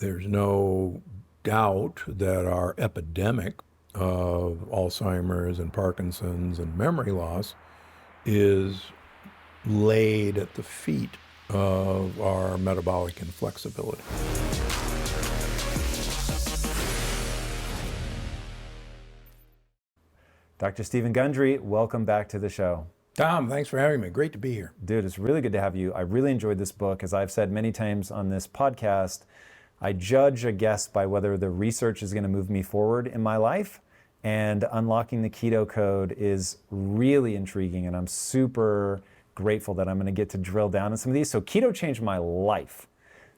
There's no doubt that our epidemic of Alzheimer's and Parkinson's and memory loss is laid at the feet of our metabolic inflexibility. Dr. Stephen Gundry, welcome back to the show. Tom, thanks for having me. Great to be here. Dude, it's really good to have you. I really enjoyed this book. As I've said many times on this podcast, I judge a guest by whether the research is going to move me forward in my life, and unlocking the keto code is really intriguing, and I'm super grateful that I'm going to get to drill down on some of these. So keto changed my life.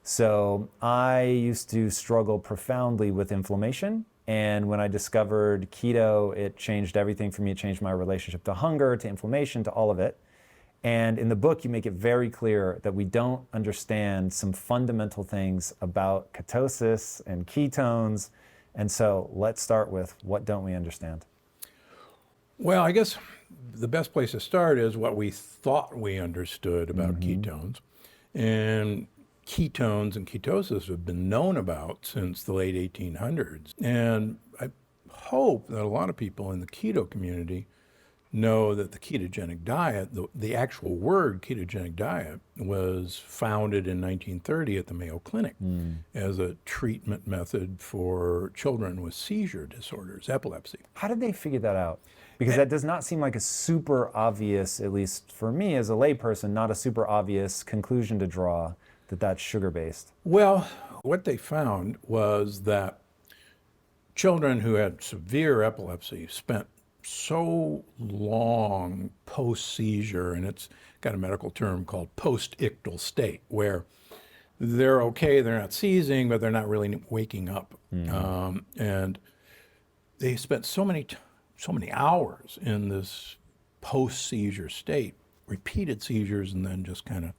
So I used to struggle profoundly with inflammation, and when I discovered keto, it changed everything for me. It changed my relationship to hunger, to inflammation, to all of it. And in the book, you make it very clear that we don't understand some fundamental things about ketosis and ketones. And so let's start with, what don't we understand? Well, I guess the best place to start is what we thought we understood about ketones. And ketones and ketosis have been known about since the late 1800s. And I hope that a lot of people in the keto community know that the ketogenic diet, the actual word ketogenic diet, was founded in 1930 at the Mayo Clinic as a treatment method for children with seizure disorders, epilepsy. How did they figure that out? Because that does not seem like a super obvious, at least for me as a layperson, not a super obvious conclusion to draw that that's sugar-based. Well, what they found was that children who had severe epilepsy spent so long post-seizure, and it's got a medical term called post-ictal state, where they're okay, they're not seizing, but they're not really waking up. And they spent so many hours in this post-seizure state, repeated seizures, and then just kind of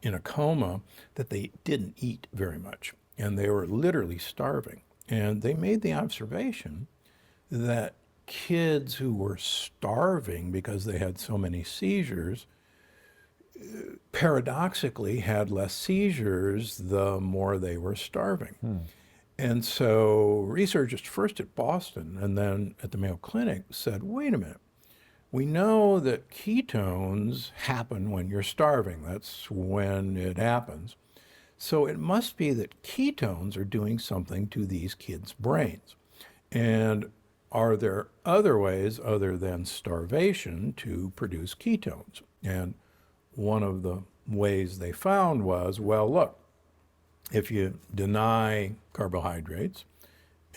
in a coma, that they didn't eat very much, and they were literally starving. And they made the observation that kids who were starving because they had so many seizures paradoxically had less seizures the more they were starving. And so researchers first at Boston and then at the Mayo Clinic said, wait a minute, we know that ketones happen when you're starving. That's when it happens. So it must be that ketones are doing something to these kids' brains. And are there other ways other than starvation to produce ketones? And one of the ways they found was, well, look, if you deny carbohydrates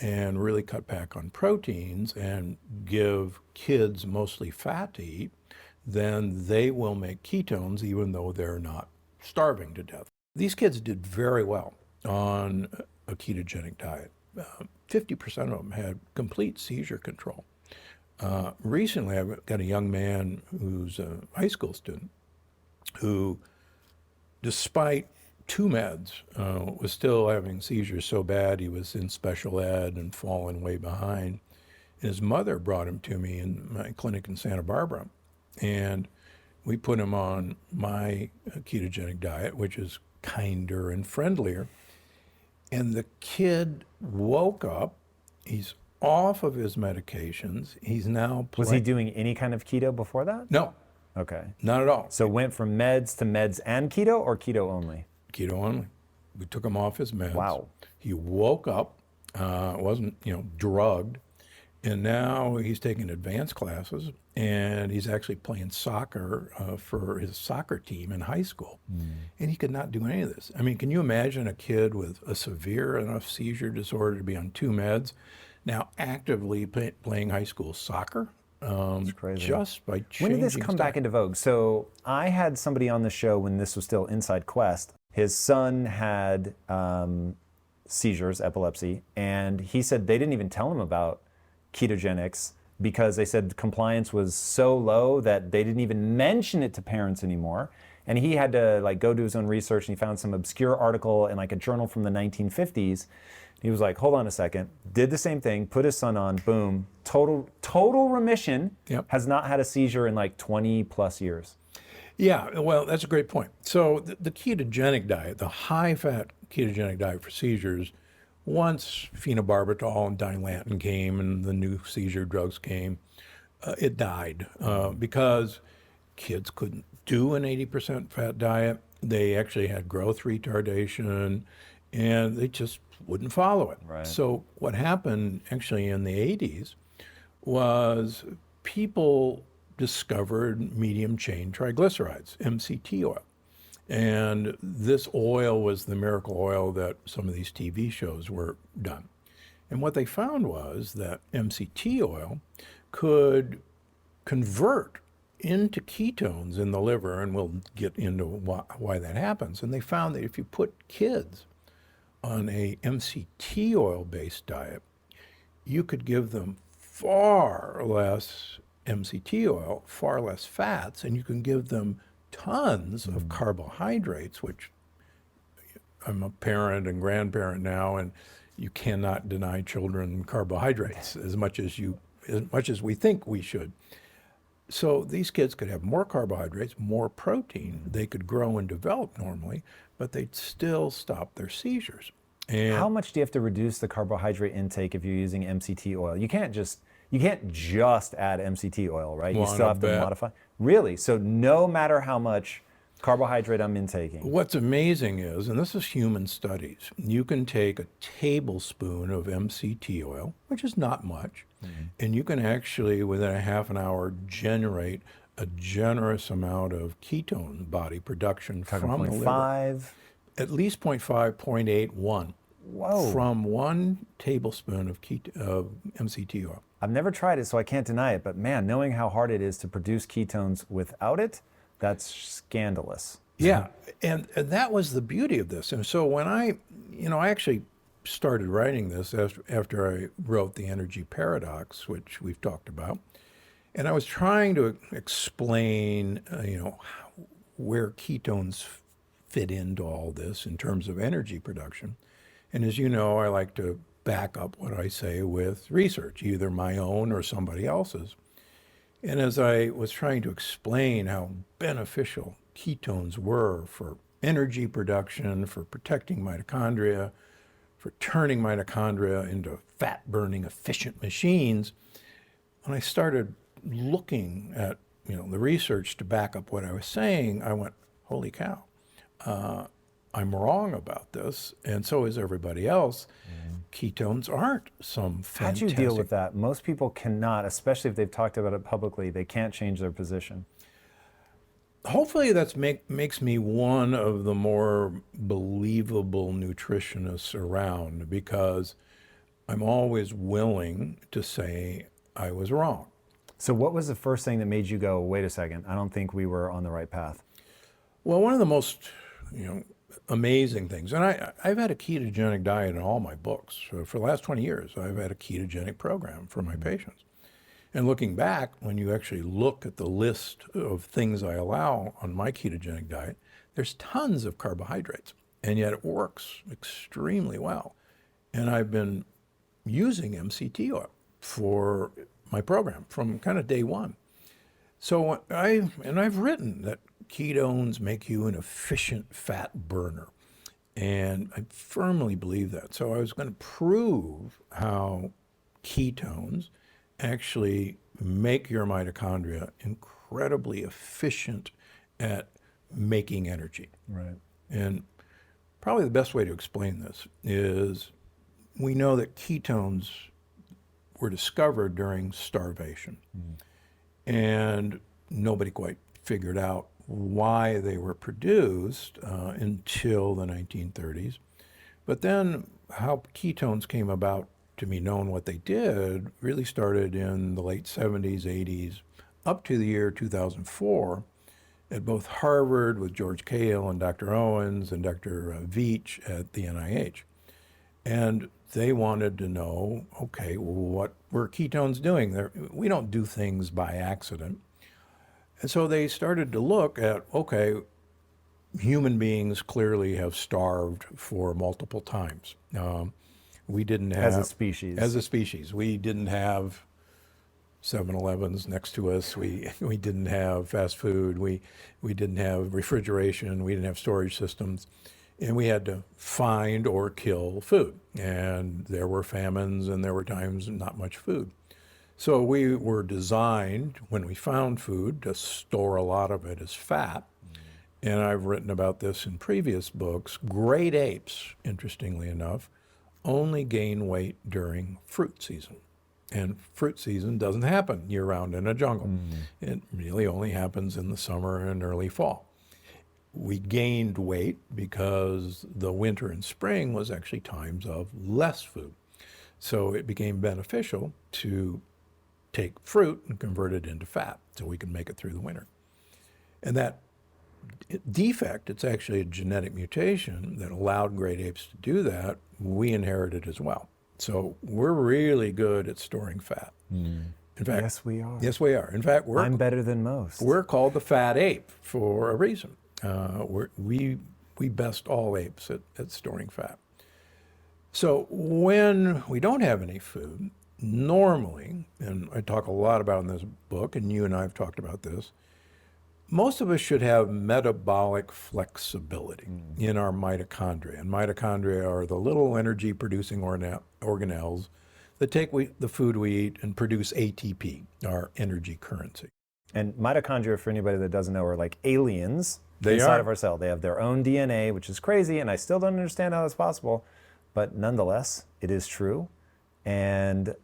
and really cut back on proteins and give kids mostly fat to eat, then they will make ketones even though they're not starving to death. These kids did very well on a ketogenic diet. 50% of them had complete seizure control. Recently, I've got a young man who's a high school student who, despite 2 meds, was still having seizures so bad he was in special ed and falling way behind. And his mother brought him to me in my clinic in Santa Barbara, and we put him on my ketogenic diet, which is kinder and friendlier. And the kid woke up, he's off of his medications, he's now Was he doing any kind of keto before that? No. Okay. Not at all. So went from meds to meds and keto, or keto only? Keto only. We took him off his meds. Wow. He woke up, wasn't, drugged, and now he's taking advanced classes, and he's actually playing soccer for his soccer team in high school. And he could not do any of this. I mean, can you imagine a kid with a severe enough seizure disorder to be on 2 meds, now actively playing high school soccer? That's crazy. Just by changing. When did this come back into vogue? So I had somebody on the show when this was still Inside Quest. His son had seizures, epilepsy, and he said they didn't even tell him about ketogenics because they said compliance was so low that they didn't even mention it to parents anymore. And he had to go do his own research, and he found some obscure article in a journal from the 1950s. He was like, hold on a second, did the same thing, put his son on, boom, total remission, Yep. has not had a seizure in 20 plus years. Yeah, well, that's a great point. So the ketogenic diet, the high-fat ketogenic diet for seizures, once phenobarbital and dilantin came and the new seizure drugs came, it died because kids couldn't do an 80% fat diet. They actually had growth retardation, and they just wouldn't follow it. Right. So what happened actually in the 80s was people discovered medium chain triglycerides, MCT oil. And this oil was the miracle oil that some of these TV shows were done. And what they found was that MCT oil could convert into ketones in the liver, and we'll get into why that happens. And they found that if you put kids on a MCT oil-based diet, you could give them far less MCT oil, far less fats, and you can give them tons of carbohydrates, which I'm a parent and grandparent now, and you cannot deny children carbohydrates as much as we think we should. So these kids could have more carbohydrates, more protein. They could grow and develop normally, but they'd still stop their seizures. And How much do you have to reduce the carbohydrate intake if you're using MCT oil? You can't just add MCT oil, right? You still have to modify. Really? So no matter how much carbohydrate I'm intaking. What's amazing is, and this is human studies, you can take a tablespoon of MCT oil, which is not much, and you can actually, within a half an hour, generate a generous amount of ketone body production from the liver. 0.5. At least 0.5, 0.81. Whoa. From 1 tablespoon of MCT oil. I've never tried it, so I can't deny it. But man, knowing how hard it is to produce ketones without it, that's scandalous. Yeah, and that was the beauty of this. And so when I actually started writing this after I wrote The Energy Paradox, which we've talked about, and I was trying to explain, where ketones fit into all this in terms of energy production. And as you know, I like to back up what I say with research, either my own or somebody else's. And as I was trying to explain how beneficial ketones were for energy production, for protecting mitochondria, for turning mitochondria into fat-burning efficient machines, when I started looking at the research to back up what I was saying, I went, holy cow, I'm wrong about this, and so is everybody else. Ketones aren't some fantastic... How'd you deal with that? Most people cannot, especially if they've talked about it publicly, they can't change their position. Hopefully that makes me one of the more believable nutritionists around, because I'm always willing to say I was wrong. So what was the first thing that made you go, wait a second, I don't think we were on the right path? Well, one of the most amazing things, and I've had a ketogenic diet in all my books. So for the last 20 years, I've had a ketogenic program for my patients. And looking back, when you actually look at the list of things I allow on my ketogenic diet, there's tons of carbohydrates, and yet it works extremely well. And I've been using MCT oil for my program from kind of day one. So I've written that ketones make you an efficient fat burner, and I firmly believe that. So I was going to prove how ketones actually make your mitochondria incredibly efficient at making energy. Right. And probably the best way to explain this is we know that ketones were discovered during starvation. And nobody quite figured out why they were produced until the 1930s. But then how ketones came about to be known what they did really started in the late 70s, 80s, up to the year 2004 at both Harvard with George Cahill and Dr. Owens and Dr. Veach at the NIH. And they wanted to know, okay, well, what were ketones doing? We don't do things by accident. And so they started to look at, okay, human beings clearly have starved for multiple times. We didn't have... As a species. As a species. We didn't have 7-Elevens next to us. We didn't have fast food. We didn't have refrigeration. We didn't have storage systems. And we had to find or kill food. And there were famines and there were times not much food. So we were designed, when we found food, to store a lot of it as fat. And I've written about this in previous books. Great apes, interestingly enough, only gain weight during fruit season. And fruit season doesn't happen year-round in a jungle. It really only happens in the summer and early fall. We gained weight because the winter and spring was actually times of less food. So it became beneficial to take fruit and convert it into fat so we can make it through the winter. And that defect, it's actually a genetic mutation that allowed great apes to do that, we inherited as well. So we're really good at storing fat. In fact, Yes, we are. Yes, we are. In fact, I'm better than most. we're called the fat ape for a reason. We best all apes at storing fat. So when we don't have any food, normally, and I talk a lot about in this book, and you and I have talked about this, most of us should have metabolic flexibility in our mitochondria. And mitochondria are the little energy-producing organelles that take the food we eat and produce ATP, our energy currency. And mitochondria, for anybody that doesn't know, are like aliens They inside are. of our cell. They have their own DNA, which is crazy, and I still don't understand how that's possible. But nonetheless, it is true. And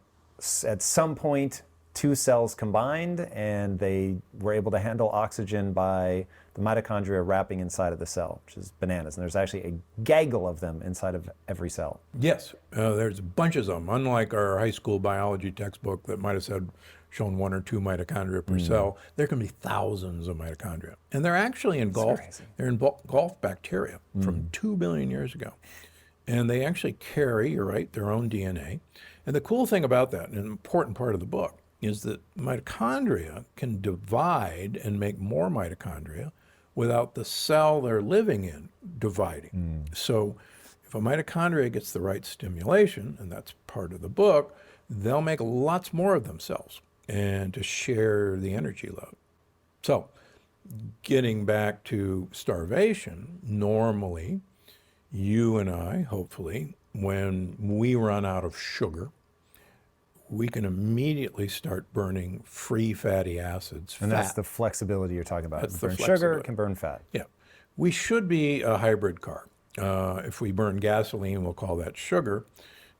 at some point, two cells combined, and they were able to handle oxygen by the mitochondria wrapping inside of the cell, which is bananas. And there's actually a gaggle of them inside of every cell. Yes, there's bunches of them. Unlike our high school biology textbook that might have shown 1 or 2 mitochondria per cell, there can be thousands of mitochondria. And they're actually engulfed. They're engulfed bacteria from 2 billion years ago. And they actually carry, you're right, their own DNA. And the cool thing about that, and an important part of the book, is that mitochondria can divide and make more mitochondria without the cell they're living in dividing. So if a mitochondria gets the right stimulation, and that's part of the book, they'll make lots more of themselves and to share the energy load. So getting back to starvation, normally you and I, hopefully, when we run out of sugar, we can immediately start burning free fatty acids, And fat. that's the flexibility you're talking about. That's It the burns sugar, flexibility. it can burn fat. Yeah. We should be a hybrid car. If we burn gasoline, we'll call that sugar.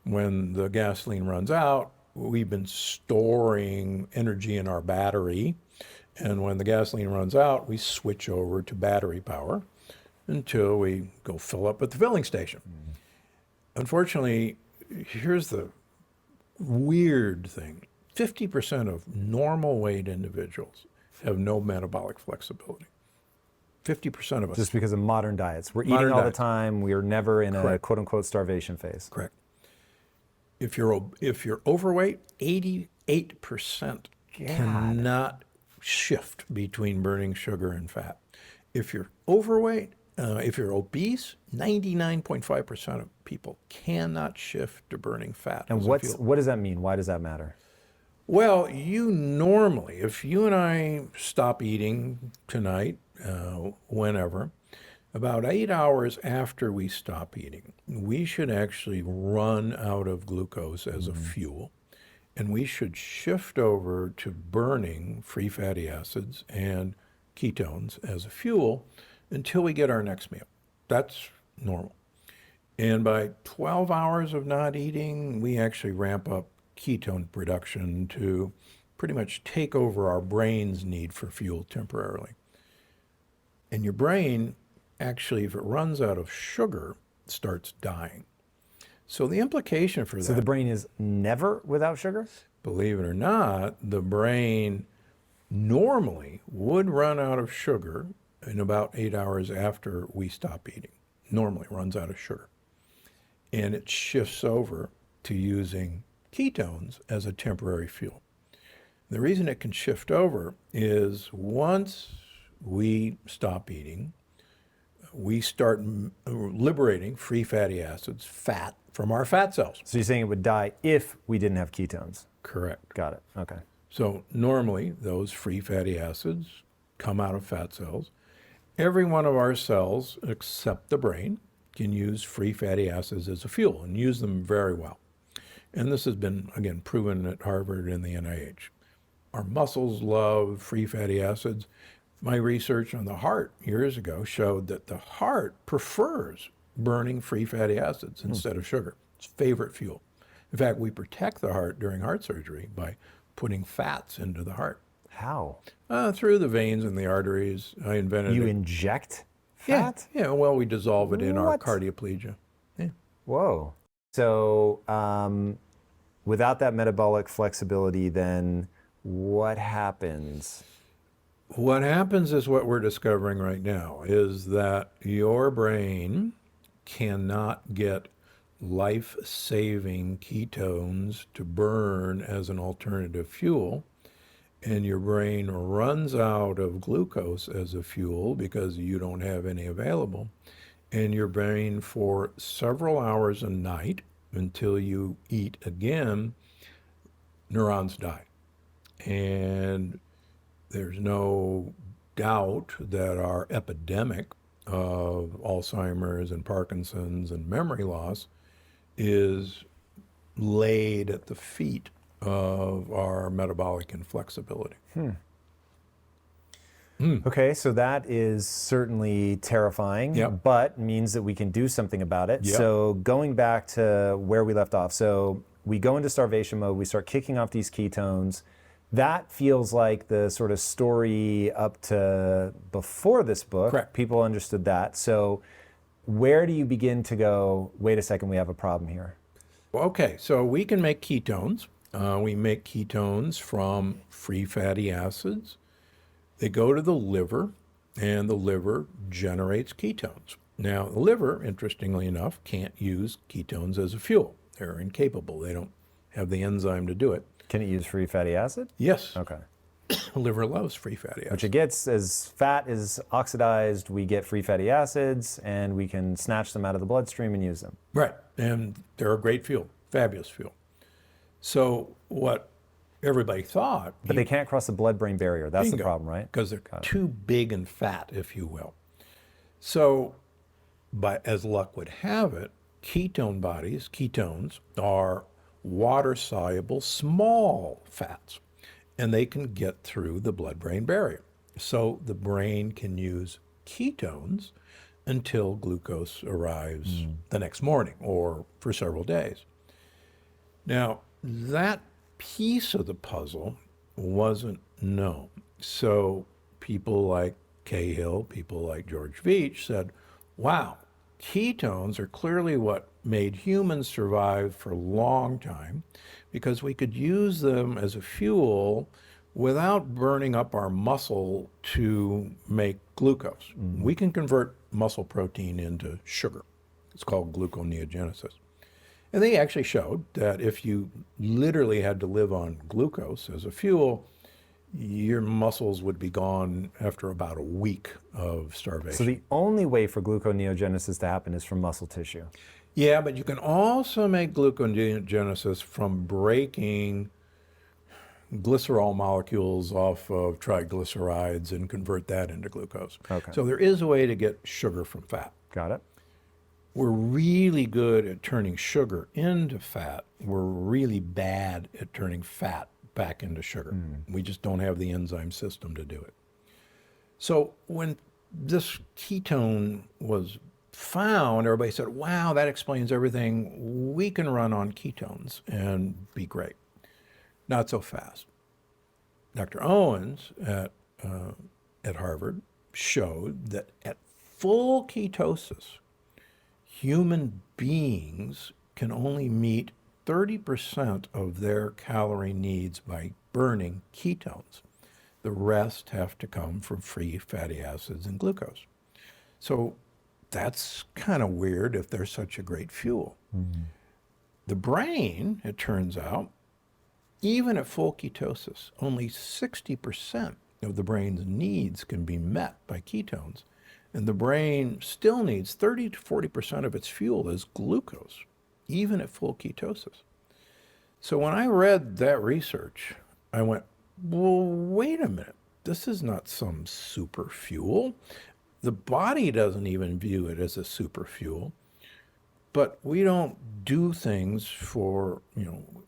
When the gasoline runs out, we've been storing energy in our battery. And when the gasoline runs out, we switch over to battery power until we go fill up at the filling station. Unfortunately, here's the weird thing. 50% of normal weight individuals have no metabolic flexibility. 50% of us. Just because of modern diets. We're Modern eating all diets. the time. We are never in a Correct. quote unquote starvation phase. Correct. If you're overweight, 88% cannot shift between burning sugar and fat. If you're overweight, if you're obese, 99.5% of people cannot shift to burning fat. And as a what fuel. does that mean? Why does that matter? Well, you normally, if you and I stop eating tonight, whenever, about 8 hours after we stop eating, we should actually run out of glucose as a fuel, and we should shift over to burning free fatty acids and ketones as a fuel until we get our next meal. That's normal. And by 12 hours of not eating, we actually ramp up ketone production to pretty much take over our brain's need for fuel temporarily. And your brain, actually, if it runs out of sugar, starts dying. So the implication for So that, the brain is never without sugar? believe it or not, the brain normally would run out of sugar in about 8 hours after we stop eating. Normally runs out of sugar. And it shifts over to using ketones as a temporary fuel. The reason it can shift over is once we stop eating, we start liberating free fatty acids, fat, from our fat cells. So you're saying it would die if we didn't have ketones? Correct. Got it. Okay. So normally those free fatty acids come out of fat cells. Every one of our cells, except the brain, can use free fatty acids as a fuel and use them very well. And this has been, again, proven at Harvard and the NIH. Our muscles love free fatty acids. My research on the heart years ago showed that the heart prefers burning free fatty acids instead of sugar. It's favorite fuel. In fact, we protect the heart during heart surgery by putting fats into the heart. How? Through the veins and the arteries. I invented You it. inject Yeah, fat? yeah, well, we dissolve it in our What? cardioplegia. Yeah. Whoa. So without that metabolic flexibility, then what happens? What happens is what we're discovering right now is that your brain cannot get life-saving ketones to burn as an alternative fuel, and your brain runs out of glucose as a fuel because you don't have any available, and your brain for several hours a night until you eat again, neurons die. And there's no doubt that our epidemic of Alzheimer's and Parkinson's and memory loss is laid at the feet of our metabolic inflexibility. Okay, so that is certainly terrifying, Yep. but means that we can do something about it. Yep. So going back to where we left off, so we go into starvation mode, we start kicking off these ketones. That feels like the sort of story up to before this book. Correct. People understood that. So where do you begin to go, wait a second, we have a problem here? Okay, so we can make ketones. We make ketones from free fatty acids. They go to the liver, and the liver generates ketones. Now, the liver, interestingly enough, can't use ketones as a fuel. They're incapable. They don't have the enzyme to do it. Can it use free fatty acid? Yes, Okay. the liver loves free fatty acids. Which it gets as fat is oxidized, we get free fatty acids, and we can snatch them out of the bloodstream and use them. Right, and they're a great fuel, fabulous fuel. So what everybody thought, But they can't cross the blood-brain barrier. That's the Bingo. problem, right? because they're too big and fat, if you will. So, but as luck would have it, ketone bodies, ketones, are water-soluble small fats, and they can get through the blood-brain barrier. So the brain can use ketones until glucose arrives the next morning or for several days. Now, that piece of the puzzle wasn't known. So people like Cahill, people like George Veach said, wow, ketones are clearly what made humans survive for a long time because we could use them as a fuel without burning up our muscle to make glucose. We can convert muscle protein into sugar. It's called gluconeogenesis. And they actually showed that if you literally had to live on glucose as a fuel, your muscles would be gone after about a week of starvation. So the only way for gluconeogenesis to happen is from muscle tissue. Yeah, but you can also make gluconeogenesis from breaking glycerol molecules off of triglycerides and convert that into glucose. Okay. So there is a way to get sugar from fat. Got it? We're really good at turning sugar into fat. We're really bad at turning fat back into sugar. We just don't have the enzyme system to do it. So when this ketone was found, everybody said, wow, that explains everything. We can run on ketones and be great. Not so fast. Dr. Owens at Harvard showed that at full ketosis, human beings can only meet 30% of their calorie needs by burning ketones. The rest have to come from free fatty acids and glucose. So that's kind of weird if they're such a great fuel. The brain, it turns out, even at full ketosis, only 60% of the brain's needs can be met by ketones. And the brain still needs 30 to 40% of its fuel as glucose, even at full ketosis. So when I read that research, I went, well, wait a minute. This is not some super fuel. The body doesn't even view it as a super fuel. But we don't do things for,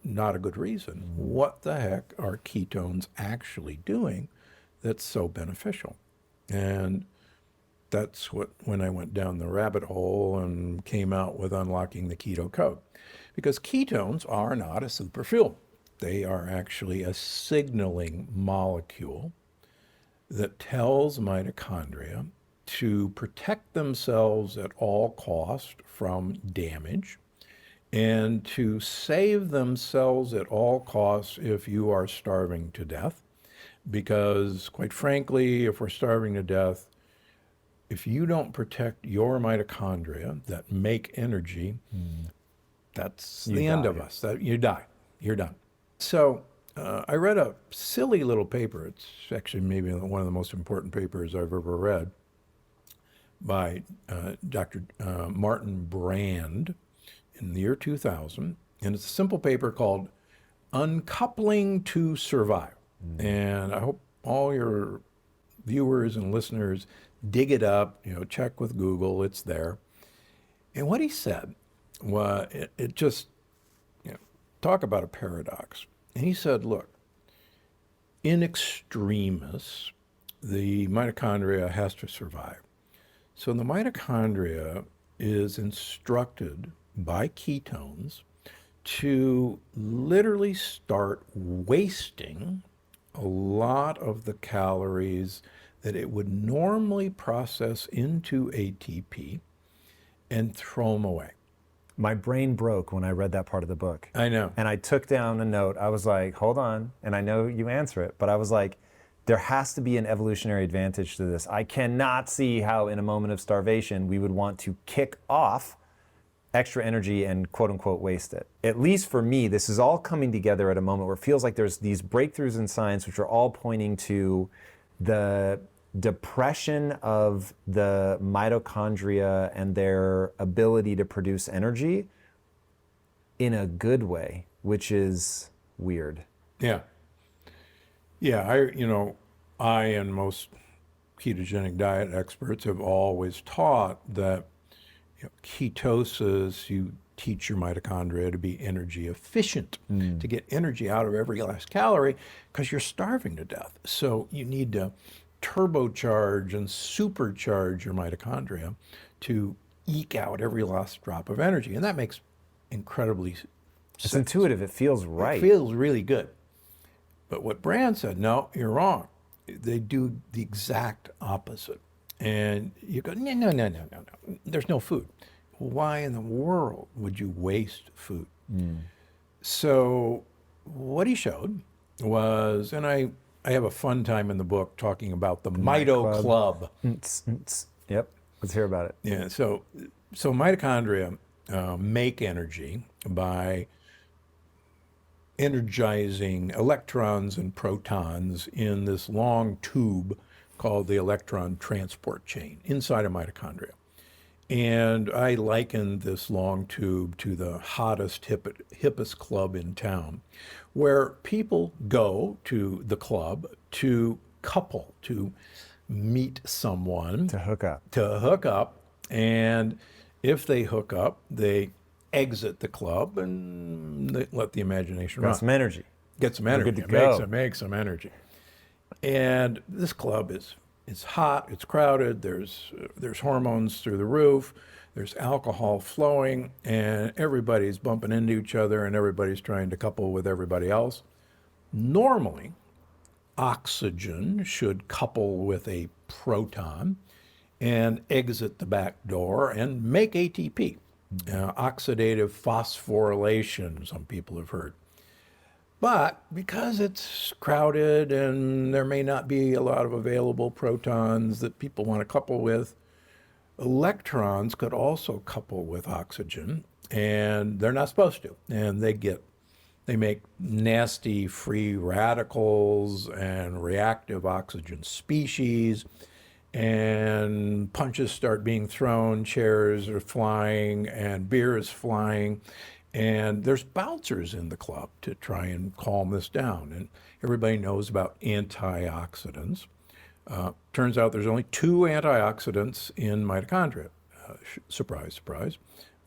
not a good reason. What the heck are ketones actually doing that's so beneficial? And that's when I went down the rabbit hole and came out with Unlocking the Keto Code. Because ketones are not a superfuel. They are actually a signaling molecule that tells mitochondria to protect themselves at all cost from damage and to save themselves at all costs if you are starving to death. Because quite frankly, if we're starving to death, if you don't protect your mitochondria that make energy, that's the end of us. You die. You're done. So I read a silly little paper. It's actually maybe one of the most important papers I've ever read by Dr. Martin Brand in the year 2000. And it's a simple paper called Uncoupling to Survive. And I hope all your viewers and listeners dig it up, check with Google, it's there. And what he said was, it just, talk about a paradox. And he said, look, in extremis, the mitochondria has to survive. So the mitochondria is instructed by ketones to literally start wasting a lot of the calories that it would normally process into ATP and throw them away. My brain broke when I read that part of the book. I know. And I took down a note. I was like, hold on. And I know you answer it, but I was like, there has to be an evolutionary advantage to this. I cannot see how in a moment of starvation we would want to kick off extra energy and quote unquote waste it. At least for me, this is all coming together at a moment where it feels like there's these breakthroughs in science which are all pointing to the depression of the mitochondria and their ability to produce energy in a good way, which is weird. Yeah. Yeah, I and most ketogenic diet experts have always taught that ketosis, you teach your mitochondria to be energy efficient, to get energy out of every last calorie, because you're starving to death. So you need to turbocharge and supercharge your mitochondria to eke out every last drop of energy. And that makes incredibly sense. It's intuitive. It feels right. It feels really good. But what Brand said, no, you're wrong. They do the exact opposite. And you go, no. There's no food. Why in the world would you waste food? So what he showed was, and I have a fun time in the book talking about the Mito Club. Yep, let's hear about it. Yeah, so mitochondria make energy by energizing electrons and protons in this long tube called the electron transport chain inside a mitochondria. And I likened this long tube to the hottest, hippest club in town, where people go to the club to couple, to meet someone. To hook up. To hook up. And if they hook up, they exit the club and they let the imagination run. Got some energy. Get some energy. We're good to go. Make some energy. And this club is hot, it's crowded, there's hormones through the roof, there's alcohol flowing, and everybody's bumping into each other and everybody's trying to couple with everybody else. Normally, oxygen should couple with a proton and exit the back door and make ATP. Oxidative phosphorylation, some people have heard. But because it's crowded and there may not be a lot of available protons that people want to couple with, electrons could also couple with oxygen, and they're not supposed to. And they make nasty free radicals and reactive oxygen species, and punches start being thrown, chairs are flying, and beer is flying. And there's bouncers in the club to try and calm this down. And everybody knows about antioxidants. Turns out there's only two antioxidants in mitochondria. Surprise, surprise.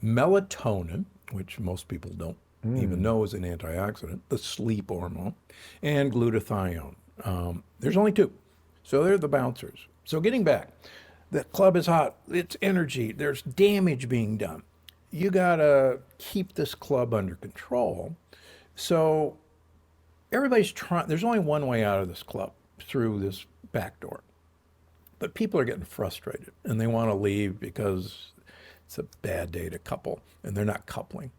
Melatonin, which most people don't even know is an antioxidant, the sleep hormone, and glutathione. There's only two. So they're the bouncers. So getting back, the club is hot, it's energy, there's damage being done. You gotta keep this club under control. So everybody's trying, there's only one way out of this club, through this back door. But people are getting frustrated and they want to leave because it's a bad day to couple and they're not coupling.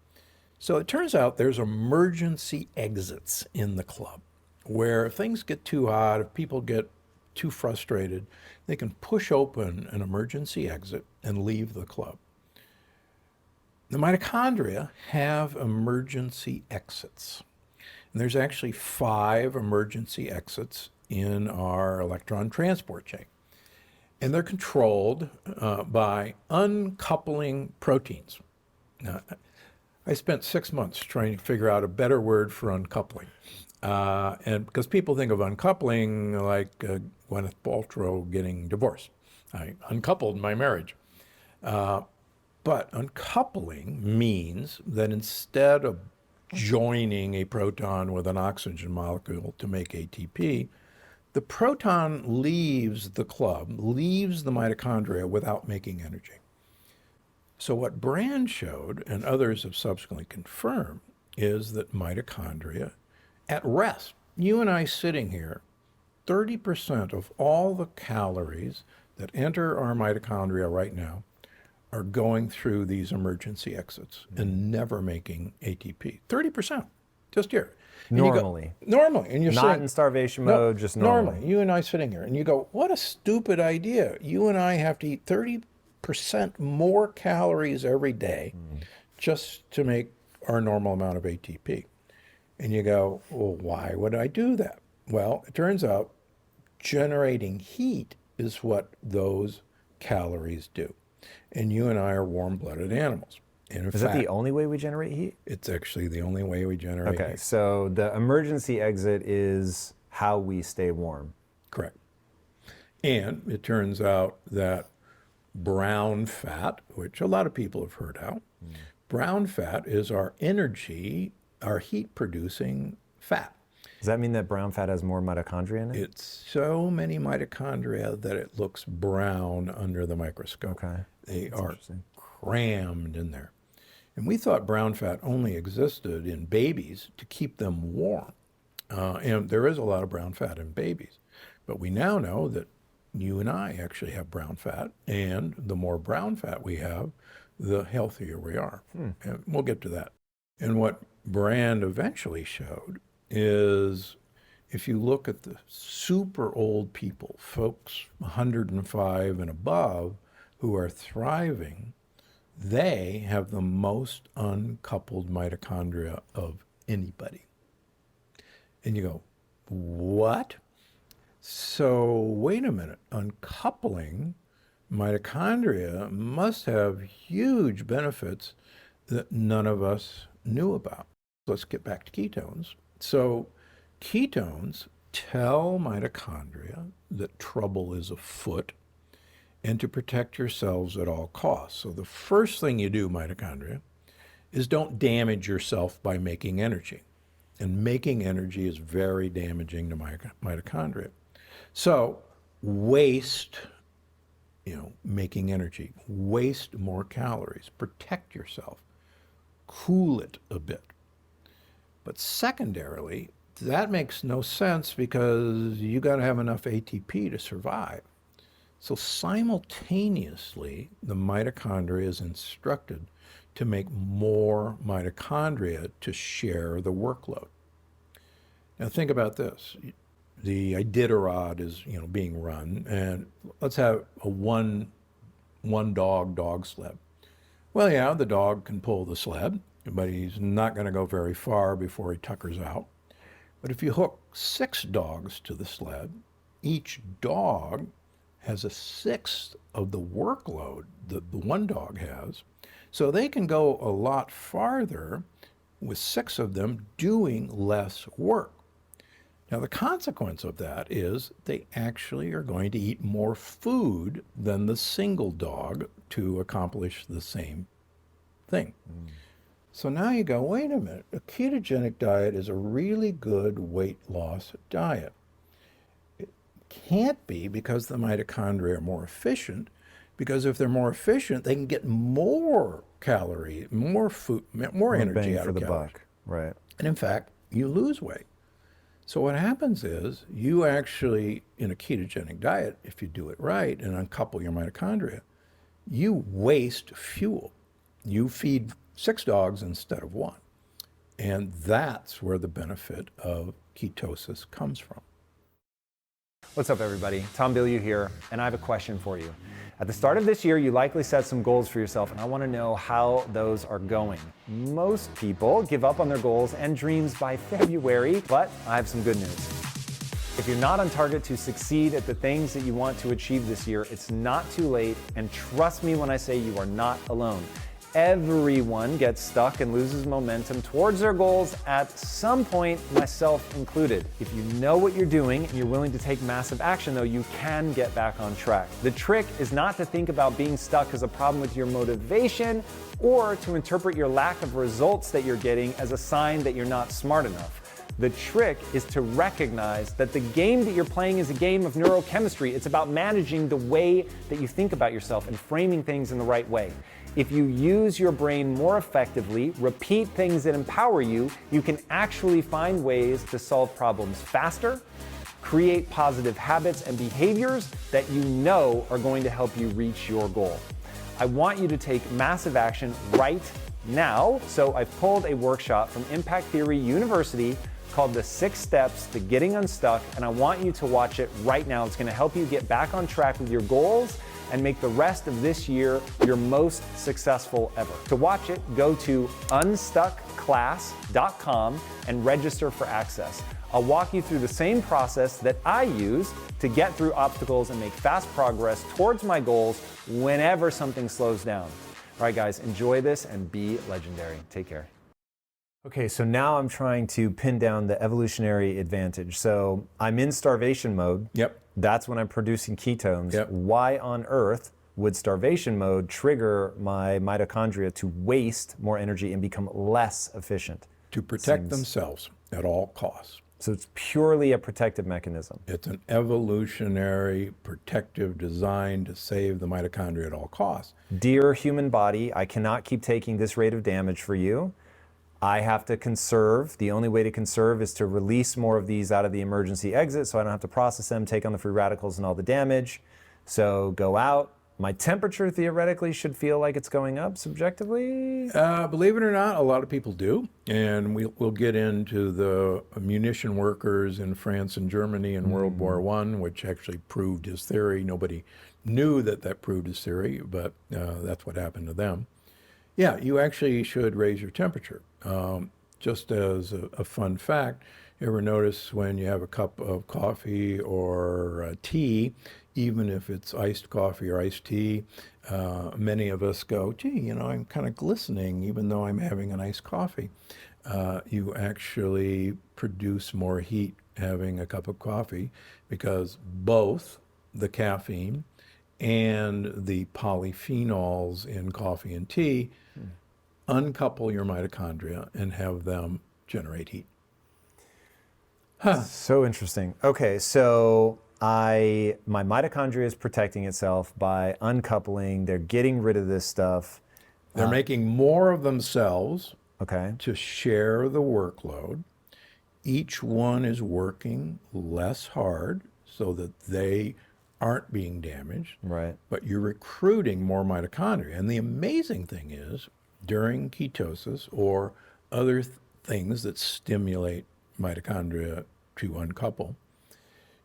So it turns out there's emergency exits in the club where if things get too hot, if people get too frustrated, they can push open an emergency exit and leave the club. The mitochondria have emergency exits. And there's actually 5 emergency exits in our electron transport chain. And they're controlled by uncoupling proteins. Now, I spent 6 months trying to figure out a better word for uncoupling. And because people think of uncoupling like Gwyneth Paltrow getting divorced. I uncoupled my marriage. But uncoupling means that instead of joining a proton with an oxygen molecule to make ATP, the proton leaves the club, leaves the mitochondria without making energy. So what Brand showed, and others have subsequently confirmed, is that mitochondria at rest, you and I sitting here, 30% of all the calories that enter our mitochondria right now are going through these emergency exits and never making ATP. 30%, just here. And Normally. Normally. And you're Not saying, in starvation mode, just normally. You and I sitting here, and you go, what a stupid idea. You and I have to eat 30% more calories every day just to make our normal amount of ATP. And you go, well, why would I do that? Well, it turns out generating heat is what those calories do. And you and I are warm-blooded animals. And in Is fact, that the only way we generate heat? it's actually the only way we generate Okay, heat. so the emergency exit is how we stay warm. Correct. And it turns out that brown fat, which a lot of people have heard of, brown fat is our energy, our heat-producing fat. Does that mean that brown fat has more mitochondria in it? It's so many mitochondria that it looks brown under the microscope. Okay. They That's are interesting. crammed in there. And we thought brown fat only existed in babies to keep them warm. And there is a lot of brown fat in babies. But we now know that you and I actually have brown fat. And the more brown fat we have, the healthier we are. And we'll get to that. And what Brand eventually showed is if you look at the super old people, folks 105 and above who are thriving, they have the most uncoupled mitochondria of anybody. And you go, what? So wait a minute, uncoupling mitochondria must have huge benefits that none of us knew about. Let's get back to ketones. So ketones tell mitochondria that trouble is afoot and to protect yourselves at all costs. So the first thing you do, mitochondria, is don't damage yourself by making energy. And making energy is very damaging to mitochondria. So waste, making energy, waste more calories, protect yourself, cool it a bit. But secondarily, that makes no sense because you got to have enough ATP to survive. So simultaneously, the mitochondria is instructed to make more mitochondria to share the workload. Now think about this. The Iditarod is being run, and let's have a one dog sled. Well, yeah, the dog can pull the sled, but he's not going to go very far before he tuckers out. But if you hook 6 dogs to the sled, each dog has a sixth of the workload that the one dog has, so they can go a lot farther with 6 of them doing less work. Now, the consequence of that is they actually are going to eat more food than the single dog to accomplish the same thing. So now you go, wait a minute, a ketogenic diet is a really good weight loss diet. It can't be because the mitochondria are more efficient, because if they're more efficient, they can get more calories, more food, more energy out of the buck. Right. And in fact, you lose weight. So what happens is you actually, in a ketogenic diet, if you do it right and uncouple your mitochondria, you waste fuel. You feed 6 dogs instead of 1. And that's where the benefit of ketosis comes from. What's up, everybody? Tom Bilyeu here, and I have a question for you. At the start of this year, you likely set some goals for yourself, and I want to know how those are going. Most people give up on their goals and dreams by February, but I have some good news. If you're not on target to succeed at the things that you want to achieve this year, it's not too late, and trust me when I say you are not alone. Everyone gets stuck and loses momentum towards their goals at some point, myself included. If you know what you're doing and you're willing to take massive action, though, you can get back on track. The trick is not to think about being stuck as a problem with your motivation or to interpret your lack of results that you're getting as a sign that you're not smart enough. The trick is to recognize that the game that you're playing is a game of neurochemistry. It's about managing the way that you think about yourself and framing things in the right way. If you use your brain more effectively, repeat things that empower you, you can actually find ways to solve problems faster, create positive habits and behaviors that you know are going to help you reach your goal. I want you to take massive action right now, so I've pulled a workshop from Impact Theory University called The 6 Steps to Getting Unstuck, and I want you to watch it right now. It's going to help you get back on track with your goals and make the rest of this year your most successful ever. To watch it, go to unstuckclass.com and register for access. I'll walk you through the same process that I use to get through obstacles and make fast progress towards my goals whenever something slows down. All right, guys, enjoy this and be legendary. Take care. Okay, so now I'm trying to pin down the evolutionary advantage. So I'm in starvation mode. Yep. That's when I'm producing ketones. Yep. Why on earth would starvation mode trigger my mitochondria to waste more energy and become less efficient? To protect themselves at all costs. So it's purely a protective mechanism. It's an evolutionary protective design to save the mitochondria at all costs. Dear human body, I cannot keep taking this rate of damage for you. I have to conserve. The only way to conserve is to release more of these out of the emergency exit so I don't have to process them, take on the free radicals and all the damage. So go out. My temperature theoretically should feel like it's going up subjectively. Believe it or not, a lot of people do. And we'll get into the munition workers in France and Germany in World War I, which actually proved his theory. Nobody knew that proved his theory, but that's what happened to them. Yeah, you actually should raise your temperature. Just as a fun fact, you ever notice when you have a cup of coffee or tea, even if it's iced coffee or iced tea, many of us go, gee, I'm kind of glistening even though I'm having an iced coffee. You actually produce more heat having a cup of coffee because both the caffeine and the polyphenols in coffee and tea uncouple your mitochondria and have them generate heat. So interesting. Okay, so my mitochondria is protecting itself by uncoupling. They're getting rid of this stuff. They're making more of themselves Okay. to share the workload. Each one is working less hard so that they aren't being damaged. Right. But you're recruiting more mitochondria. And the amazing thing is, during ketosis or other things that stimulate mitochondria to uncouple,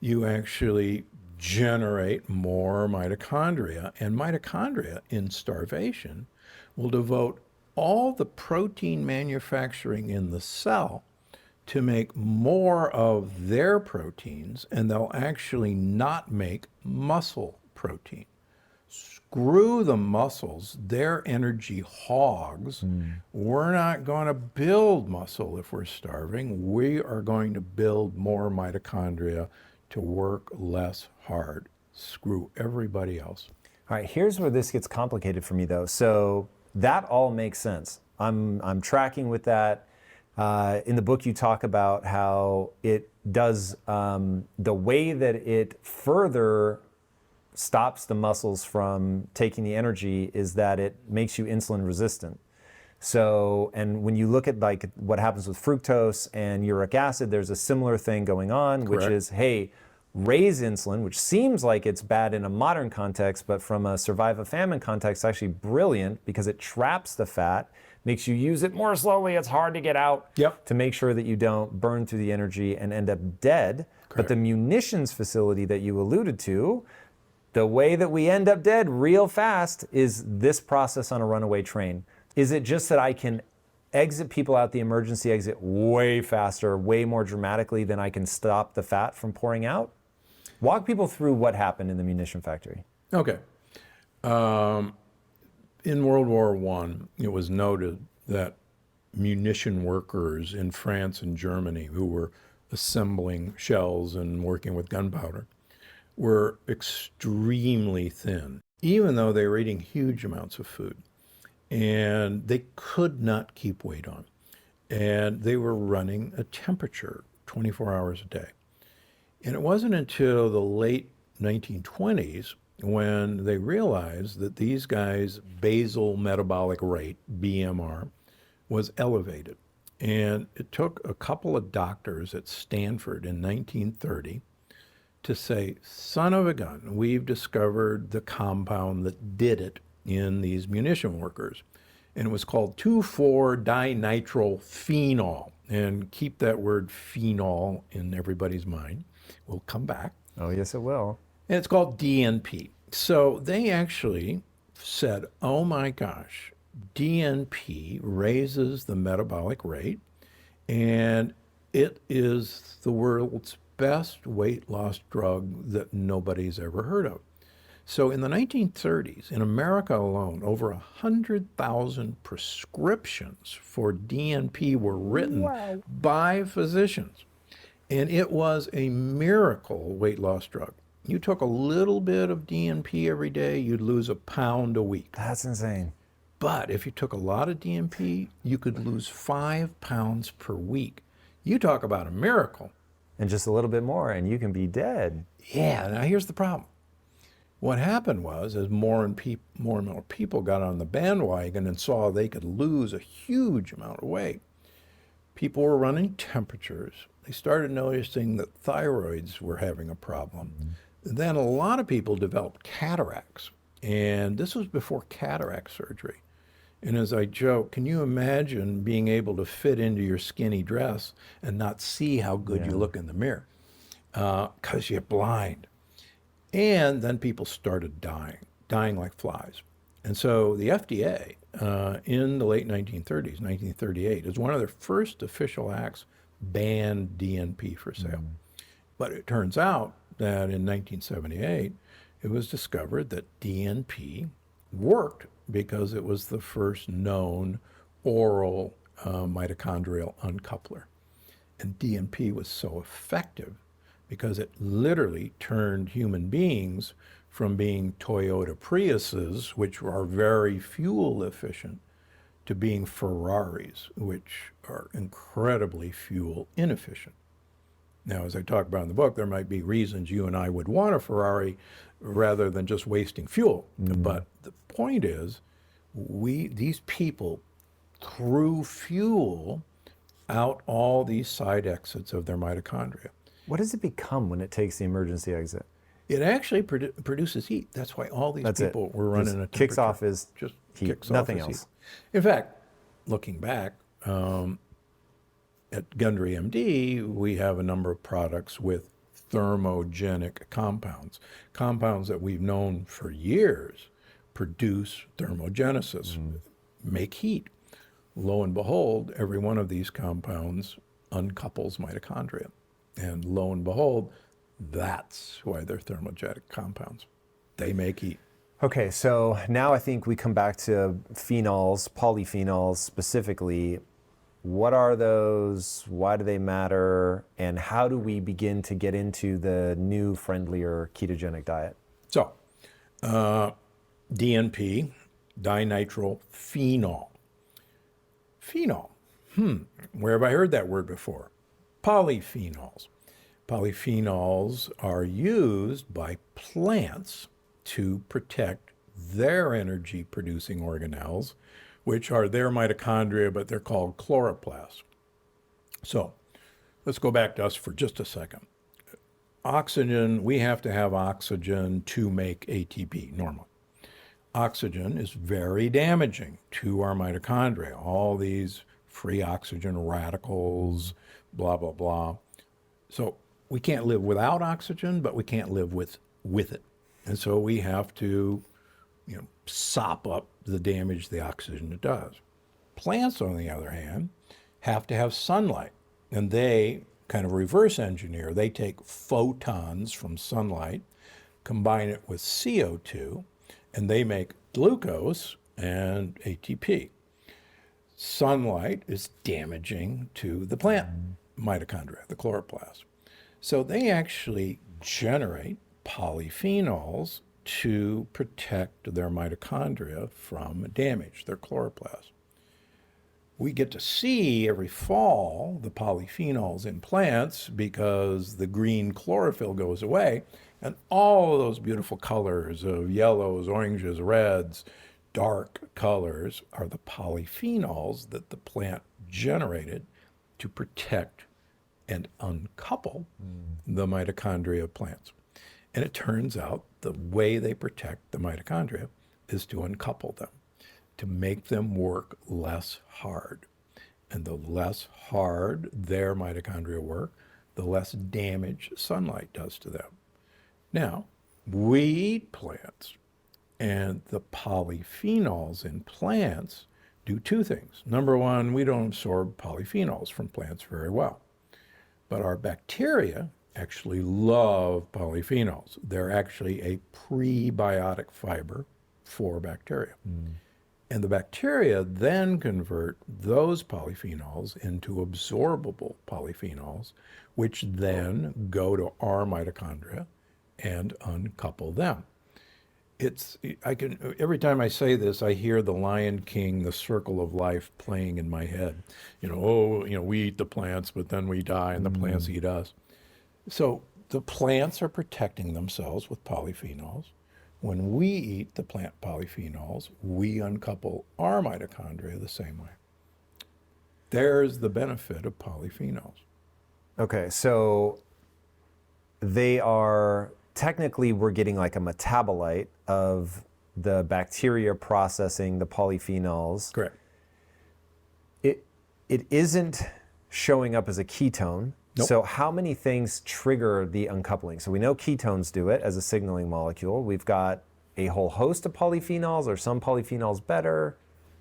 you actually generate more mitochondria. And mitochondria in starvation will devote all the protein manufacturing in the cell to make more of their proteins, and they'll actually not make muscle protein. screw the muscles, they're energy hogs. We're not going to build muscle if we're starving. We are going to build more mitochondria to work less hard. Screw everybody else. All right, here's where this gets complicated for me though. So that all makes sense. I'm tracking with that. In the book, you talk about how it does, the way that it further stops the muscles from taking the energy is that it makes you insulin resistant. So, and when you look at like what happens with fructose and uric acid, there's a similar thing going on, which is, hey, raise insulin, which seems like it's bad in a modern context, but from a survive a famine context, actually brilliant because it traps the fat, makes you use it more slowly. It's hard to get out to make sure that you don't burn through the energy and end up dead. But the munitions facility that you alluded to, the way that we end up dead real fast is this process on a runaway train. Is it just that I can exit people out the emergency exit way faster, way more dramatically than I can stop the fat from pouring out? Walk people through what happened in the munition factory. Okay. In World War I, it was noted that munition workers in France and Germany who were assembling shells and working with gunpowder were extremely thin, even though they were eating huge amounts of food. And they could not keep weight on. And they were running a temperature 24 hours a day. And it wasn't until the late 1920s when they realized that these guys' basal metabolic rate, BMR, was elevated. And it took a couple of doctors at Stanford in 1930 to say, son of a gun, we've discovered the compound that did it in these munition workers. And it was called 2,4-dinitrophenol. And keep that word phenol in everybody's mind. We'll come back. Oh, yes, it will. And it's called DNP. So they actually said, oh my gosh, DNP raises the metabolic rate, and it is the world's best weight loss drug that nobody's ever heard of. So in the 1930s, in America alone, over 100,000 prescriptions for DNP were written by physicians. And it was a miracle weight loss drug. You took a little bit of DNP every day, you'd lose a pound a week. That's insane. But if you took a lot of DNP, you could lose 5 pounds per week. You talk about a miracle. And just a little bit more and you can be dead. Yeah, now here's the problem. What happened was, as more and more people got on the bandwagon and saw they could lose a huge amount of weight, people were running temperatures. They started noticing that thyroids were having a problem. Then a lot of people developed cataracts, and this was before cataract surgery. And as I joke, can you imagine being able to fit into your skinny dress and not see how good you look in the mirror? Because you're blind. And then people started dying like flies. And so the FDA, in the late 1930s, 1938, as one of their first official acts, banned DNP for sale. But it turns out that in 1978, it was discovered that DNP worked because it was the first known oral mitochondrial uncoupler. And DNP was so effective because it literally turned human beings from being Toyota Priuses, which are very fuel efficient, to being Ferraris, which are incredibly fuel inefficient. Now, as I talk about in the book, there might be reasons you and I would want a Ferrari rather than just wasting fuel. But the point is, these people threw fuel out all these side exits of their mitochondria. What does it become when it takes the emergency exit? It actually produces heat. That's why all these people were running a temperature. Kicks off as just heat, kicks nothing off as else. Heat. In fact, looking back, at Gundry MD, we have a number of products with thermogenic compounds. Compounds that we've known for years produce thermogenesis, make heat. Lo and behold, every one of these compounds uncouples mitochondria. And lo and behold, that's why they're thermogenic compounds. They make heat. Okay, so now I think we come back to phenols, polyphenols specifically. What are those? Why do they matter? And how do we begin to get into the new, friendlier ketogenic diet? So, DNP, dinitrile phenol. Phenol. Where have I heard that word before? Polyphenols. Polyphenols are used by plants to protect their energy producing organelles, which are their mitochondria, but they're called chloroplasts. So let's go back to us for just a second. Oxygen, we have to have oxygen to make ATP normally. Oxygen is very damaging to our mitochondria. All these free oxygen radicals, blah, blah, blah. So we can't live without oxygen, but we can't live with it. And so we have to, sop up the damage the oxygen does. Plants, on the other hand, have to have sunlight. And they kind of reverse engineer. They take photons from sunlight, combine it with CO2, and they make glucose and ATP. Sunlight is damaging to the plant mitochondria, the chloroplast. So they actually generate polyphenols to protect their mitochondria from damage, their chloroplast. We get to see every fall the polyphenols in plants because the green chlorophyll goes away, and all of those beautiful colors of yellows, oranges, reds, dark colors are the polyphenols that the plant generated to protect and uncouple the mitochondria of plants. And it turns out the way they protect the mitochondria is to uncouple them, to make them work less hard. And the less hard their mitochondria work, the less damage sunlight does to them. Now, we eat plants, and the polyphenols in plants do two things. Number one, we don't absorb polyphenols from plants very well. But our bacteria actually love polyphenols. They're actually a prebiotic fiber for bacteria. And the bacteria then convert those polyphenols into absorbable polyphenols, which then go to our mitochondria and uncouple them. Every time I say this, I hear the Lion King, the circle of life playing in my head. We eat the plants, but then we die and the plants eat us. So the plants are protecting themselves with polyphenols. When we eat the plant polyphenols, we uncouple our mitochondria the same way. There's the benefit of polyphenols. Okay, so they are technically, we're getting like a metabolite of the bacteria processing the polyphenols. Correct. It isn't showing up as a ketone. Nope. So how many things trigger the uncoupling? So we know ketones do it as a signaling molecule. We've got a whole host of polyphenols. Are some polyphenols better?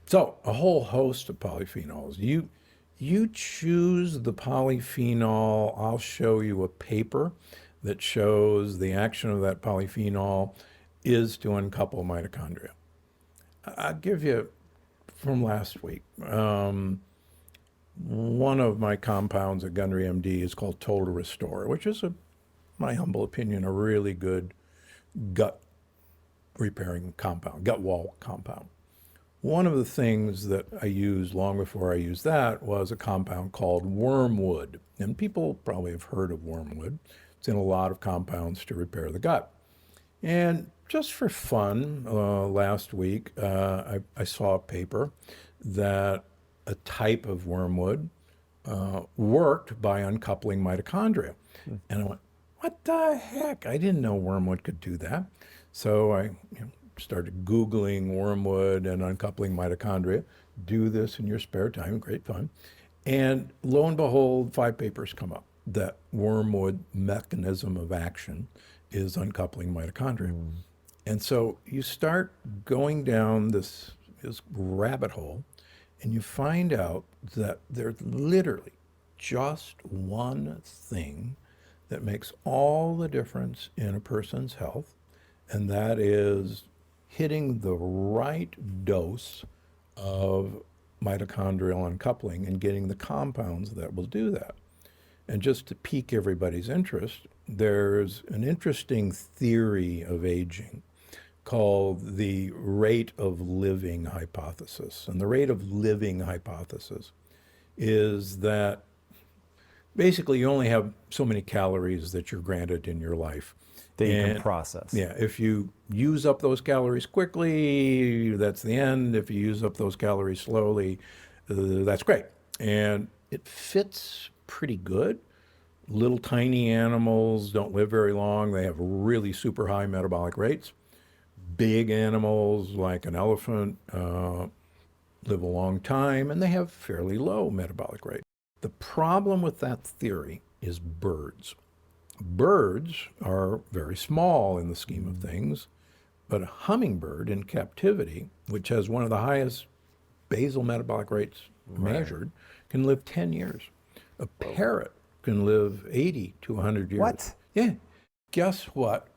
So a whole host of polyphenols. You choose the polyphenol. I'll show you a paper that shows the action of that polyphenol is to uncouple mitochondria. I'll give you from last week. One of my compounds at Gundry MD is called Total Restore, which is, my humble opinion, a really good gut repairing compound, gut wall compound. One of the things that I used long before I used that was a compound called wormwood. And people probably have heard of wormwood. It's in a lot of compounds to repair the gut. And just for fun, last week, I saw a paper that a type of wormwood worked by uncoupling mitochondria. And I went, what the heck? I didn't know wormwood could do that. So I started Googling wormwood and uncoupling mitochondria. Do this in your spare time, great fun. And lo and behold, 5 papers come up that wormwood mechanism of action is uncoupling mitochondria. And so you start going down this rabbit hole, and you find out that there's literally just one thing that makes all the difference in a person's health, and that is hitting the right dose of mitochondrial uncoupling and getting the compounds that will do that. And just to pique everybody's interest, there's an interesting theory of aging called the rate of living hypothesis. And the rate of living hypothesis is that basically you only have so many calories that you're granted in your life. That you can process. Yeah, if you use up those calories quickly, that's the end. If you use up those calories slowly, that's great. And it fits pretty good. Little tiny animals don't live very long. They have really super high metabolic rates. Big animals like an elephant live a long time, and they have fairly low metabolic rate. The problem with that theory is birds. Birds are very small in the scheme of things, but a hummingbird in captivity, which has one of the highest basal metabolic rates measured, can live 10 years. A parrot can live 80 to 100 years. What? Yeah. Guess what?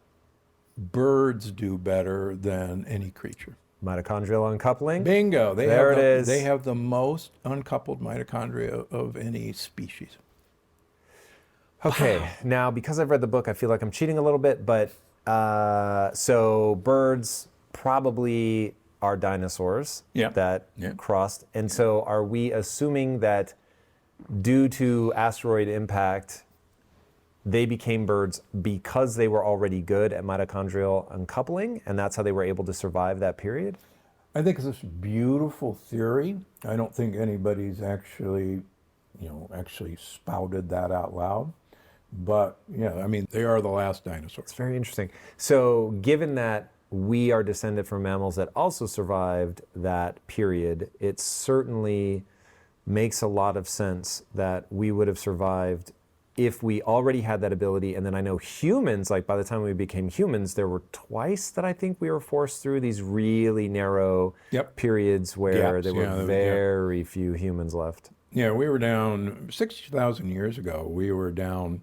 Birds do better than any creature. Mitochondrial uncoupling. Bingo. There it is. They have the most uncoupled mitochondria of any species. Okay, now because I've read the book, I feel like I'm cheating a little bit, but so birds probably are dinosaurs that crossed. And so are we assuming that due to asteroid impact, they became birds because they were already good at mitochondrial uncoupling, and that's how they were able to survive that period? I think it's this beautiful theory. I don't think anybody's actually spouted that out loud. But yeah, I mean, they are the last dinosaurs. It's very interesting. So given that we are descended from mammals that also survived that period, it certainly makes a lot of sense that we would have survived if we already had that ability. And then I know humans, like by the time we became humans, there were twice that I think we were forced through these really narrow periods where there were very few humans left. Yeah, we were down 60,000 years ago. We were down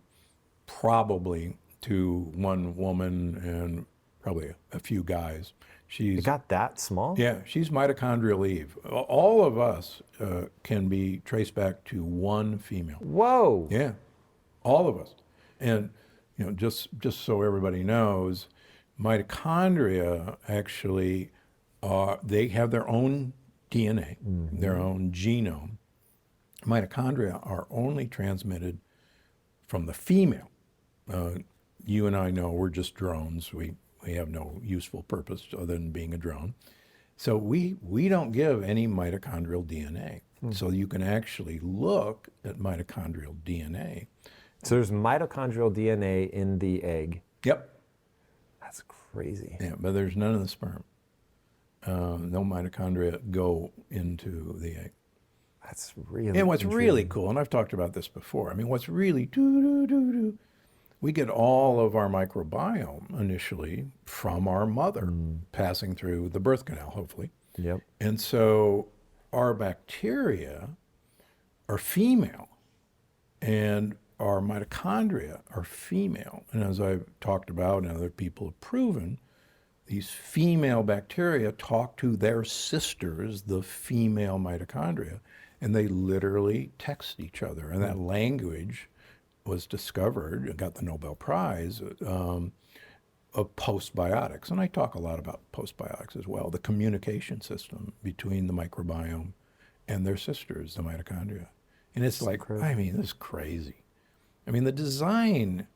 probably to one woman and probably a few guys. It got that small? Yeah, she's mitochondrial Eve. All of us can be traced back to one female. Whoa! Yeah, all of us. And just so everybody knows, mitochondria actually they have their own DNA, their own genome. Mitochondria are only transmitted from the female. You and I know we're just drones. We have no useful purpose other than being a drone. So we don't give any mitochondrial DNA. So you can actually look at mitochondrial DNA. So there's mitochondrial DNA in the egg. Yep. That's crazy. Yeah, but there's none in the sperm. No mitochondria go into the egg. That's really And what's really cool, and I've talked about this before, I mean, what's really we get all of our microbiome initially from our mother, passing through the birth canal, hopefully. Yep. And so our bacteria are female, and our mitochondria are female. And as I've talked about and other people have proven, these female bacteria talk to their sisters, the female mitochondria, and they literally text each other. And that language was discovered and got the Nobel Prize of postbiotics. And I talk a lot about postbiotics as well, the communication system between the microbiome and their sisters, the mitochondria. And it's like, I mean, this is crazy. I mean, the design,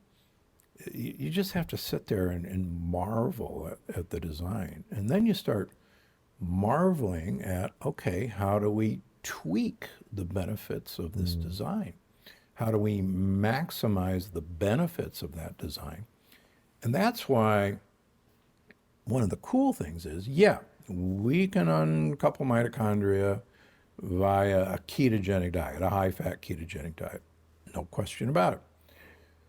you just have to sit there and marvel at the design. And then you start marveling at, okay, how do we tweak the benefits of this design? How do we maximize the benefits of that design? And that's why one of the cool things is, yeah, we can uncouple mitochondria via a ketogenic diet, a high-fat ketogenic diet. No question about it.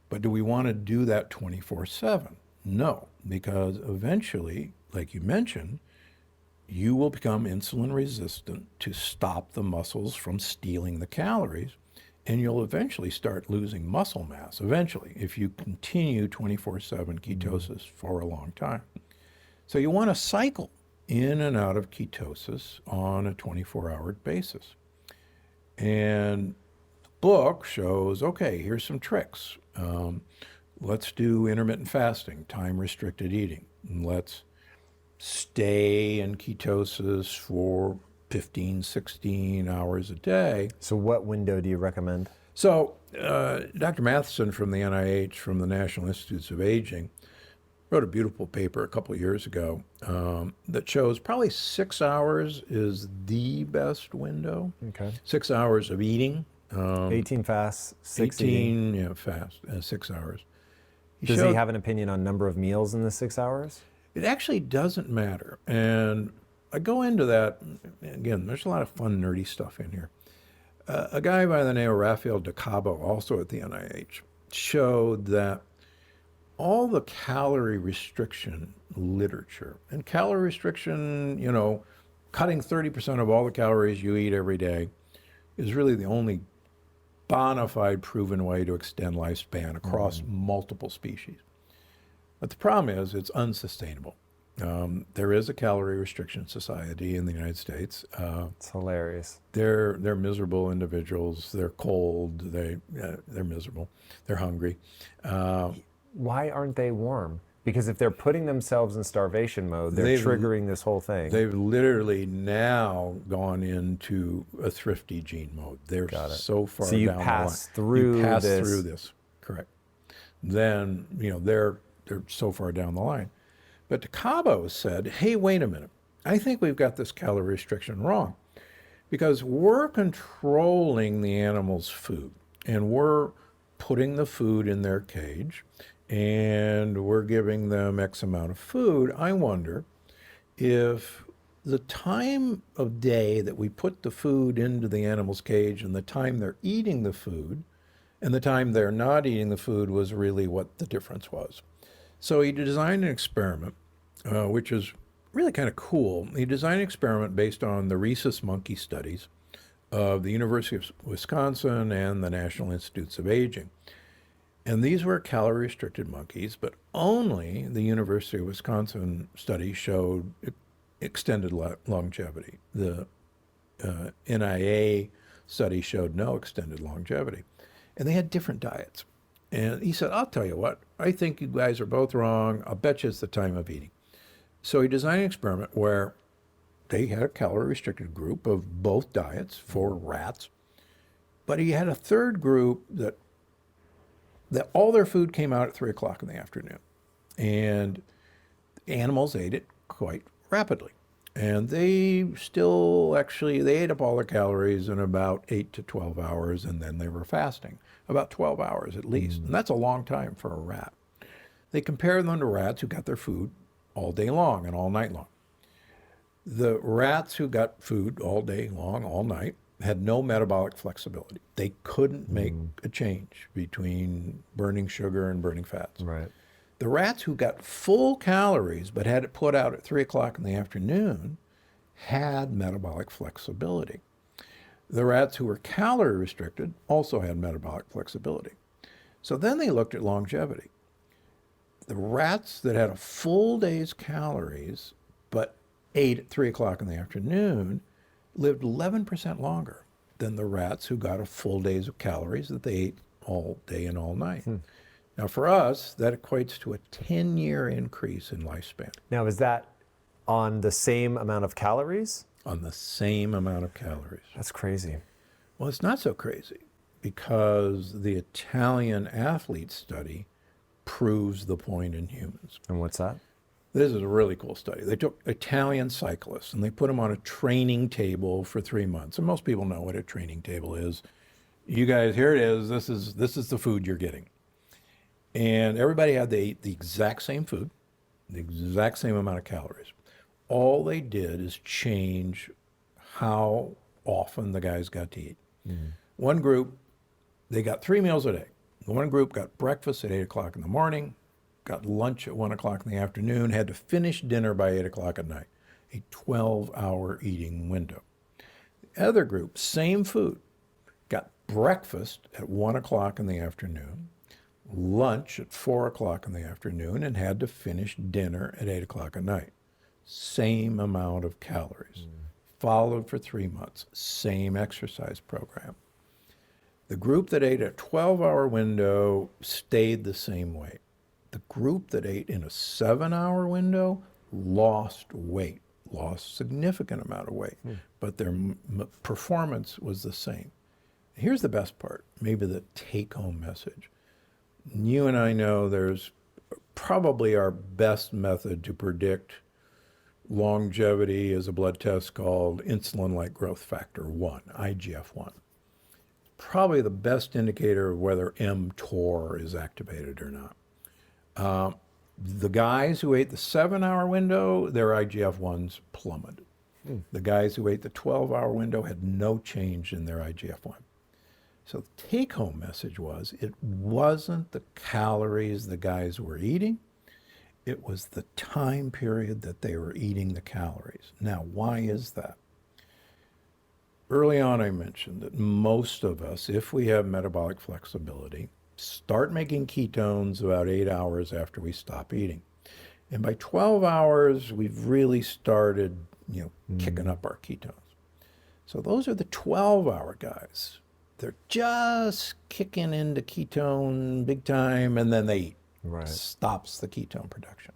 But do we want to do that 24/7? No, because eventually, like you mentioned, you will become insulin resistant to stop the muscles from stealing the calories, and you'll eventually start losing muscle mass, eventually, if you continue 24/7 ketosis for a long time. So you want to cycle in and out of ketosis on a 24-hour basis. And the book shows, okay, here's some tricks. Let's do intermittent fasting, time-restricted eating. And let's stay in ketosis for 15, 16 hours a day. So what window do you recommend? So Dr. Matheson from the NIH, from the National Institutes of Aging, wrote a beautiful paper a couple of years ago that shows probably 6 hours is the best window. Okay. 6 hours of eating. 18 fasts, 6 eating. 18, yeah, fast, 6 hours. Does he have an opinion on number of meals in the 6 hours? It actually doesn't matter. And I go into that, again, there's a lot of fun, nerdy stuff in here. A guy by the name of Rafael de Cabo, also at the NIH, showed that all the calorie restriction literature, and calorie restriction, you know, cutting 30% of all the calories you eat every day is really the only bona fide proven way to extend lifespan across multiple species. But the problem is it's unsustainable. There is a calorie restriction society in the United States. It's hilarious. They're miserable individuals. They're cold. They're miserable. They're hungry. Why aren't they warm? Because if they're putting themselves in starvation mode, they're triggering this whole thing. They've literally now gone into a thrifty gene mode. They're so far down the line. So you pass through this. Correct. Then, you know, they're so far down the line. But De Cabo said, hey, wait a minute. I think we've got this calorie restriction wrong because we're controlling the animal's food and we're putting the food in their cage and we're giving them X amount of food. I wonder if the time of day that we put the food into the animal's cage and the time they're eating the food and the time they're not eating the food was really what the difference was. So he designed an experiment, which is really kind of cool. He designed an experiment based on the rhesus monkey studies of the University of Wisconsin and the National Institutes of Aging. And these were calorie-restricted monkeys, but only the University of Wisconsin study showed extended longevity. The NIA study showed no extended longevity. And they had different diets. And he said, I'll tell you what, I think you guys are both wrong. I'll bet you it's the time of eating. So he designed an experiment where they had a calorie-restricted group of both diets for rats, but he had a third group that all their food came out at 3 o'clock in the afternoon. And animals ate it quite rapidly. And they still they ate up all their calories in about 8 to 12 hours, and then they were fasting, about 12 hours at least. And that's a long time for a rat. They compared them to rats who got their food all day long and all night long. The rats who got food all day long, all night, had no metabolic flexibility. They couldn't make a change between burning sugar and burning fats. Right. The rats who got full calories but had it put out at 3 o'clock in the afternoon had metabolic flexibility. The rats who were calorie restricted also had metabolic flexibility. So then they looked at longevity. The rats that had a full day's calories but ate at 3 o'clock in the afternoon lived 11% longer than the rats who got a full day's of calories that they ate all day and all night. Now, for us, that equates to a 10-year increase in lifespan. Now, is that on the same amount of calories? On the same amount of calories. That's crazy. Well, it's not so crazy because the Italian athlete study proves the point in humans. And what's that? This is a really cool study. They took Italian cyclists and they put them on a training table for 3 months. And most people know what a training table is. You guys, here it is. This is the food you're getting. And everybody had to eat the exact same food, the exact same amount of calories. All they did is change how often the guys got to eat. One group, they got 3 meals a day. One group got breakfast at 8 o'clock in the morning, got lunch at 1 o'clock in the afternoon, had to finish dinner by 8 o'clock at night, a 12-hour eating window. The other group, same food, got breakfast at 1 o'clock in the afternoon, lunch at 4 o'clock in the afternoon, and had to finish dinner at 8 o'clock at night. same amount of calories. Followed for 3 months, same exercise program. The group that ate a 12-hour window stayed the same weight. The group that ate in a 7-hour window lost weight, lost significant amount of weight, but their performance was the same. Here's the best part, maybe the take-home message. You and I know there's probably our best method to predict longevity is a blood test called insulin-like growth factor 1, IGF-1. Probably the best indicator of whether mTOR is activated or not. The guys who ate the 7-hour window, their IGF-1s plummeted. The guys who ate the 12-hour window had no change in their IGF-1. So the take-home message was, it wasn't the calories the guys were eating, it was the time period that they were eating the calories. Now, why is that? Early on, I mentioned that most of us, if we have metabolic flexibility, start making ketones about 8 hours after we stop eating. And by 12 hours, we've really started, kicking up our ketones. So those are the 12-hour guys. They're just kicking into ketone big time, and then they eat. Right. Stops the ketone production.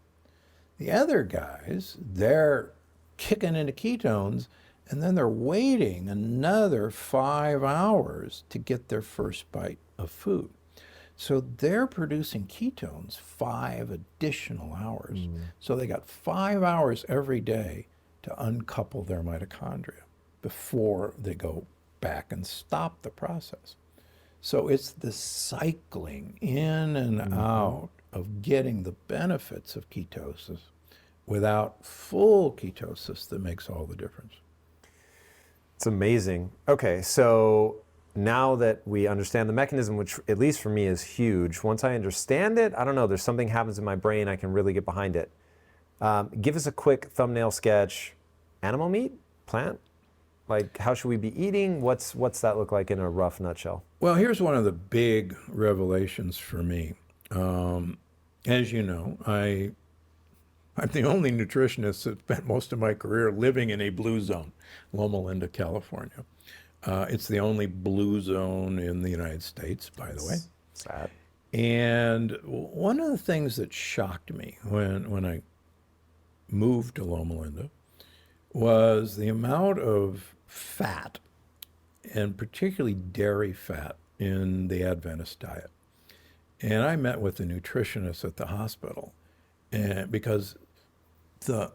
The other guys, they're kicking into ketones, and then they're waiting another 5 hours to get their first bite of food. So they're producing ketones 5 additional hours. So they got 5 hours every day to uncouple their mitochondria before they go back and stop the process. So it's the cycling in and out of getting the benefits of ketosis without full ketosis that makes all the difference. It's amazing. Okay, so now that we understand the mechanism, which at least for me is huge, once I understand it, I don't know, there's something happens in my brain, I can really get behind it. Give us a quick thumbnail sketch. Animal meat? Plant? Like, how should we be eating? What's that look like in a rough nutshell? Well, here's one of the big revelations for me. As you know, I'm the only nutritionist that spent most of my career living in a blue zone, Loma Linda, California. It's the only blue zone in the United States, by the way. Sad. And one of the things that shocked me when I moved to Loma Linda was the amount of fat, and particularly dairy fat, in the Adventist diet. And I met with the nutritionist at the hospital, and because the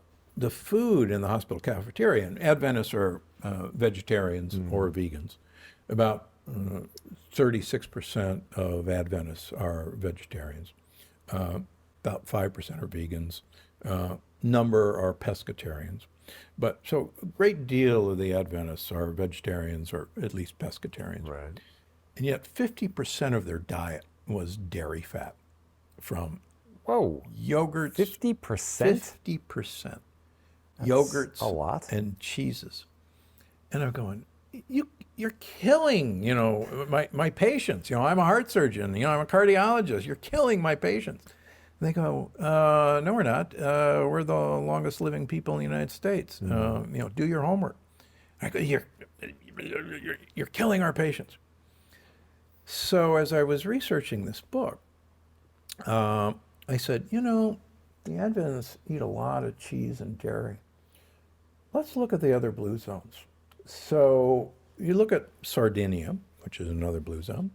food in the hospital cafeteria, and Adventists are vegetarians or vegans, about 36% of Adventists are vegetarians, about 5% are vegans, number are pescatarians. But so a great deal of the Adventists are vegetarians or at least pescatarians. Right. And yet 50% of their diet was dairy fat from Whoa. yogurts. 50%? 50%. Yogurts a lot. and cheeses. And I'm going, you're killing, my patients. I'm a heart surgeon. I'm a cardiologist. You're killing my patients. And they go, no, we're not. We're the longest living people in the United States. Do your homework. I go, you're killing our patients. So as I was researching this book, I said, the Adventists eat a lot of cheese and dairy. Let's look at the other blue zones. So you look at Sardinia, which is another blue zone.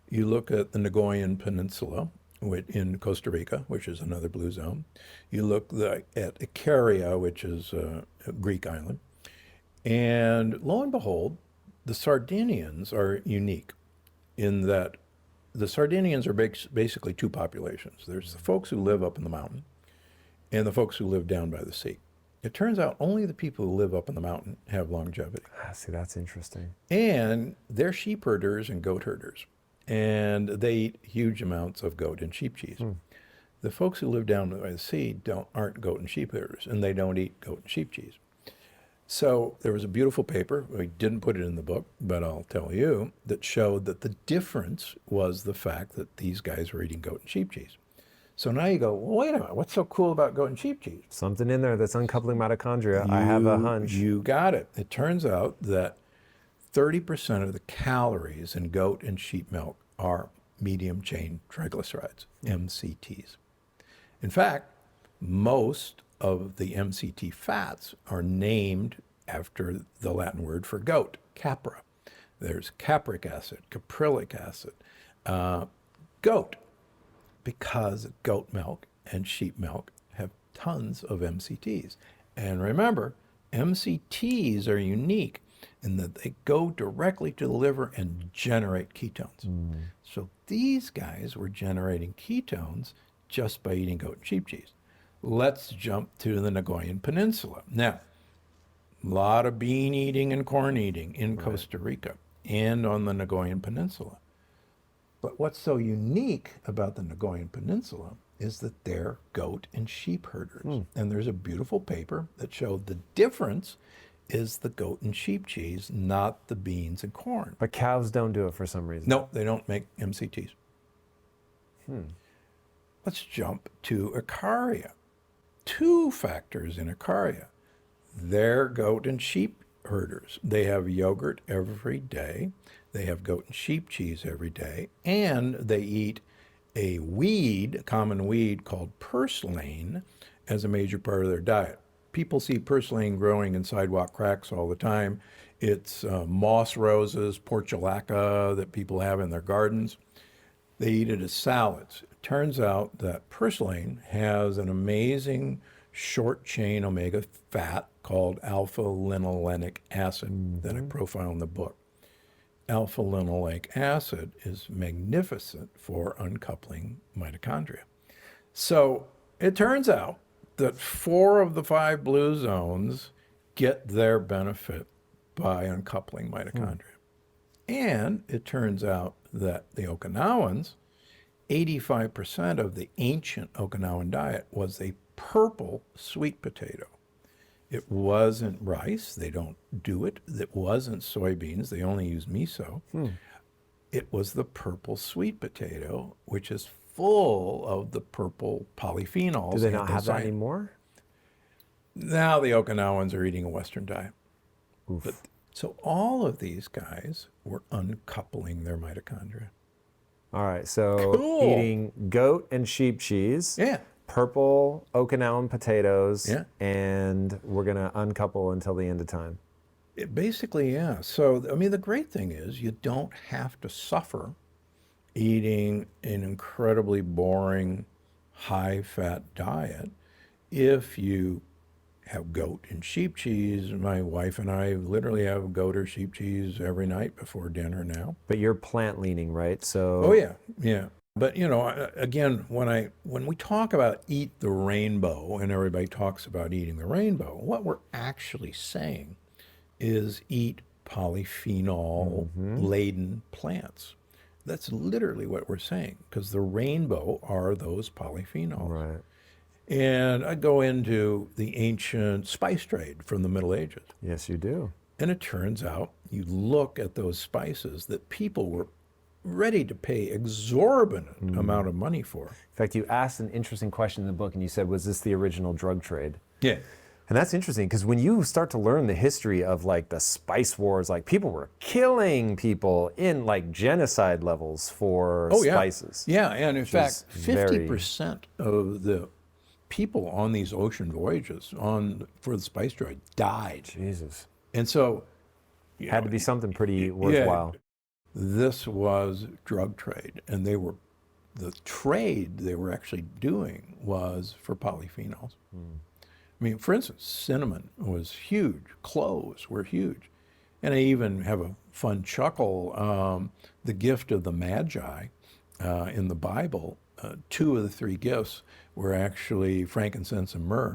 You look at the Nagoyan Peninsula in Costa Rica, which is another blue zone. You look at Icaria, which is a Greek island. And lo and behold, the Sardinians are unique in that the Sardinians are basically two populations. There's the folks who live up in the mountain and the folks who live down by the sea. It turns out only the people who live up in the mountain have longevity. See, that's interesting. And they're sheep herders and goat herders. And they eat huge amounts of goat and sheep cheese. The folks who live down by the sea aren't goat and sheep herders, and they don't eat goat and sheep cheese. So there was a beautiful paper, we didn't put it in the book, but I'll tell you, that showed that the difference was the fact that these guys were eating goat and sheep cheese. So now you go, well, wait a minute, what's so cool about goat and sheep cheese? Something in there that's uncoupling mitochondria. I have a hunch. You got it. It turns out that 30% of the calories in goat and sheep milk are medium chain triglycerides, MCTs. In fact, most of the MCT fats are named after the Latin word for goat, capra. There's capric acid, caprylic acid, goat, because goat milk and sheep milk have tons of MCTs. And remember, MCTs are unique in that they go directly to the liver and generate ketones. So these guys were generating ketones just by eating goat and sheep cheese. Let's jump to the Nagoyan Peninsula. Now, a lot of bean eating and corn eating in Costa Rica and on the Nagoyan Peninsula. But what's so unique about the Nagoyan Peninsula is that they're goat and sheep herders. And there's a beautiful paper that showed the difference is the goat and sheep cheese, not the beans and corn. But cows don't do it for some reason. No, they don't make MCTs. Let's jump to Icaria. 2 factors in Icaria. They're goat and sheep herders. They have yogurt every day. They have goat and sheep cheese every day. And they eat a weed, a common weed called purslane, as a major part of their diet. People see purslane growing in sidewalk cracks all the time. It's moss roses, portulaca that people have in their gardens. They eat it as salads. It turns out that purslane has an amazing short chain omega fat called alpha-linolenic acid that I profile in the book. Alpha-linolenic acid is magnificent for uncoupling mitochondria. So it turns out that 4 of the 5 blue zones get their benefit by uncoupling mitochondria. And it turns out that the Okinawans, 85% of the ancient Okinawan diet was a purple sweet potato. It wasn't rice, they don't do it. It wasn't soybeans, they only use miso. It was the purple sweet potato, which is full of the purple polyphenols. Do they not have that anymore? Now the Okinawans are eating a Western diet. Oof. But, so all of these guys were uncoupling their mitochondria. All right, so Cool. eating goat and sheep cheese, Yeah. purple Okinawan potatoes, Yeah. and we're going to uncouple until the end of time. Basically, yeah. So, I mean, the great thing is you don't have to suffer eating an incredibly boring, high-fat diet if you have goat and sheep cheese. My wife and I literally have goat or sheep cheese every night before dinner now. But you're plant leaning, right? So Oh yeah, yeah. But you know, again, when we talk about eat the rainbow, and everybody talks about eating the rainbow, what we're actually saying is eat polyphenol-laden plants. That's literally what we're saying, because the rainbow are those polyphenols. Right. And I go into the ancient spice trade from the Middle Ages. Yes, you do. And it turns out, you look at those spices that people were ready to pay exorbitant amount of money for. In fact, you asked an interesting question in the book, and you said, was this the original drug trade? Yeah. And that's interesting, because when you start to learn the history of like the spice wars, like people were killing people in like genocide levels for spices. Yeah, and in fact, very- 50% of the people on these ocean voyages for the spice trade died. Jesus. And so, Had to be something pretty worthwhile. This was drug trade, and the trade they were actually doing was for polyphenols. I mean, for instance, cinnamon was huge, cloves were huge. And I even have a fun chuckle, the gift of the Magi in the Bible, 2 of the 3 gifts were actually frankincense and myrrh,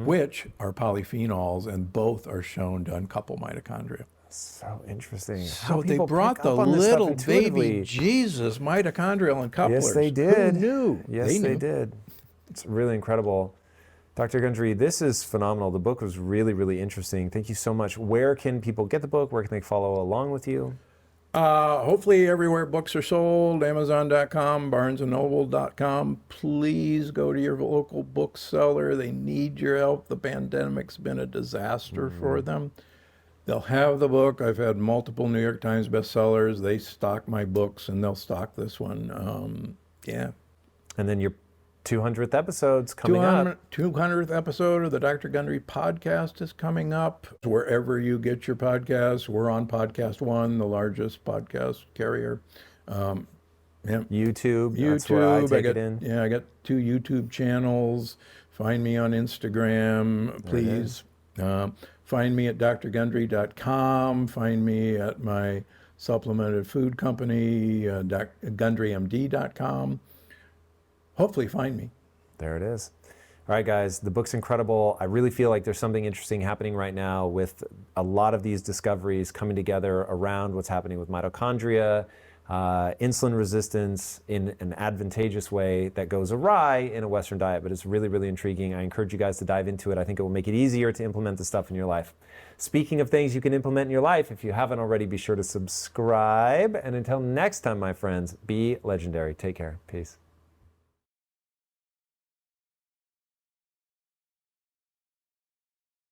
which are polyphenols, and both are shown to uncouple mitochondria. So interesting. So they brought the little baby Jesus mitochondrial uncouplers. Yes, they did. Who knew? Yes, they did. It's really incredible. Dr. Gundry, this is phenomenal. The book was really, really interesting. Thank you so much. Where can people get the book? Where can they follow along with you? Hopefully everywhere books are sold, Amazon.com, BarnesandNoble.com. Please go to your local bookseller. They need your help. The pandemic's been a disaster for them. They'll have the book. I've had multiple New York Times bestsellers. They stock my books, and they'll stock this one. Yeah. And then your 200th episode's coming up. 200th episode of the Dr. Gundry podcast is coming up. Wherever you get your podcasts, we're on Podcast One, the largest podcast carrier. Yeah. YouTube, that's where I take it in. Yeah, I got 2 YouTube channels. Find me on Instagram, please. Find me at drgundry.com. Find me at my supplemented food company, GundryMD.com. Hopefully find me. There it is. All right, guys, the book's incredible. I really feel like there's something interesting happening right now with a lot of these discoveries coming together around what's happening with mitochondria, insulin resistance in an advantageous way that goes awry in a Western diet, but it's really, really intriguing. I encourage you guys to dive into it. I think it will make it easier to implement the stuff in your life. Speaking of things you can implement in your life, if you haven't already, be sure to subscribe. And until next time, my friends, be legendary. Take care. Peace.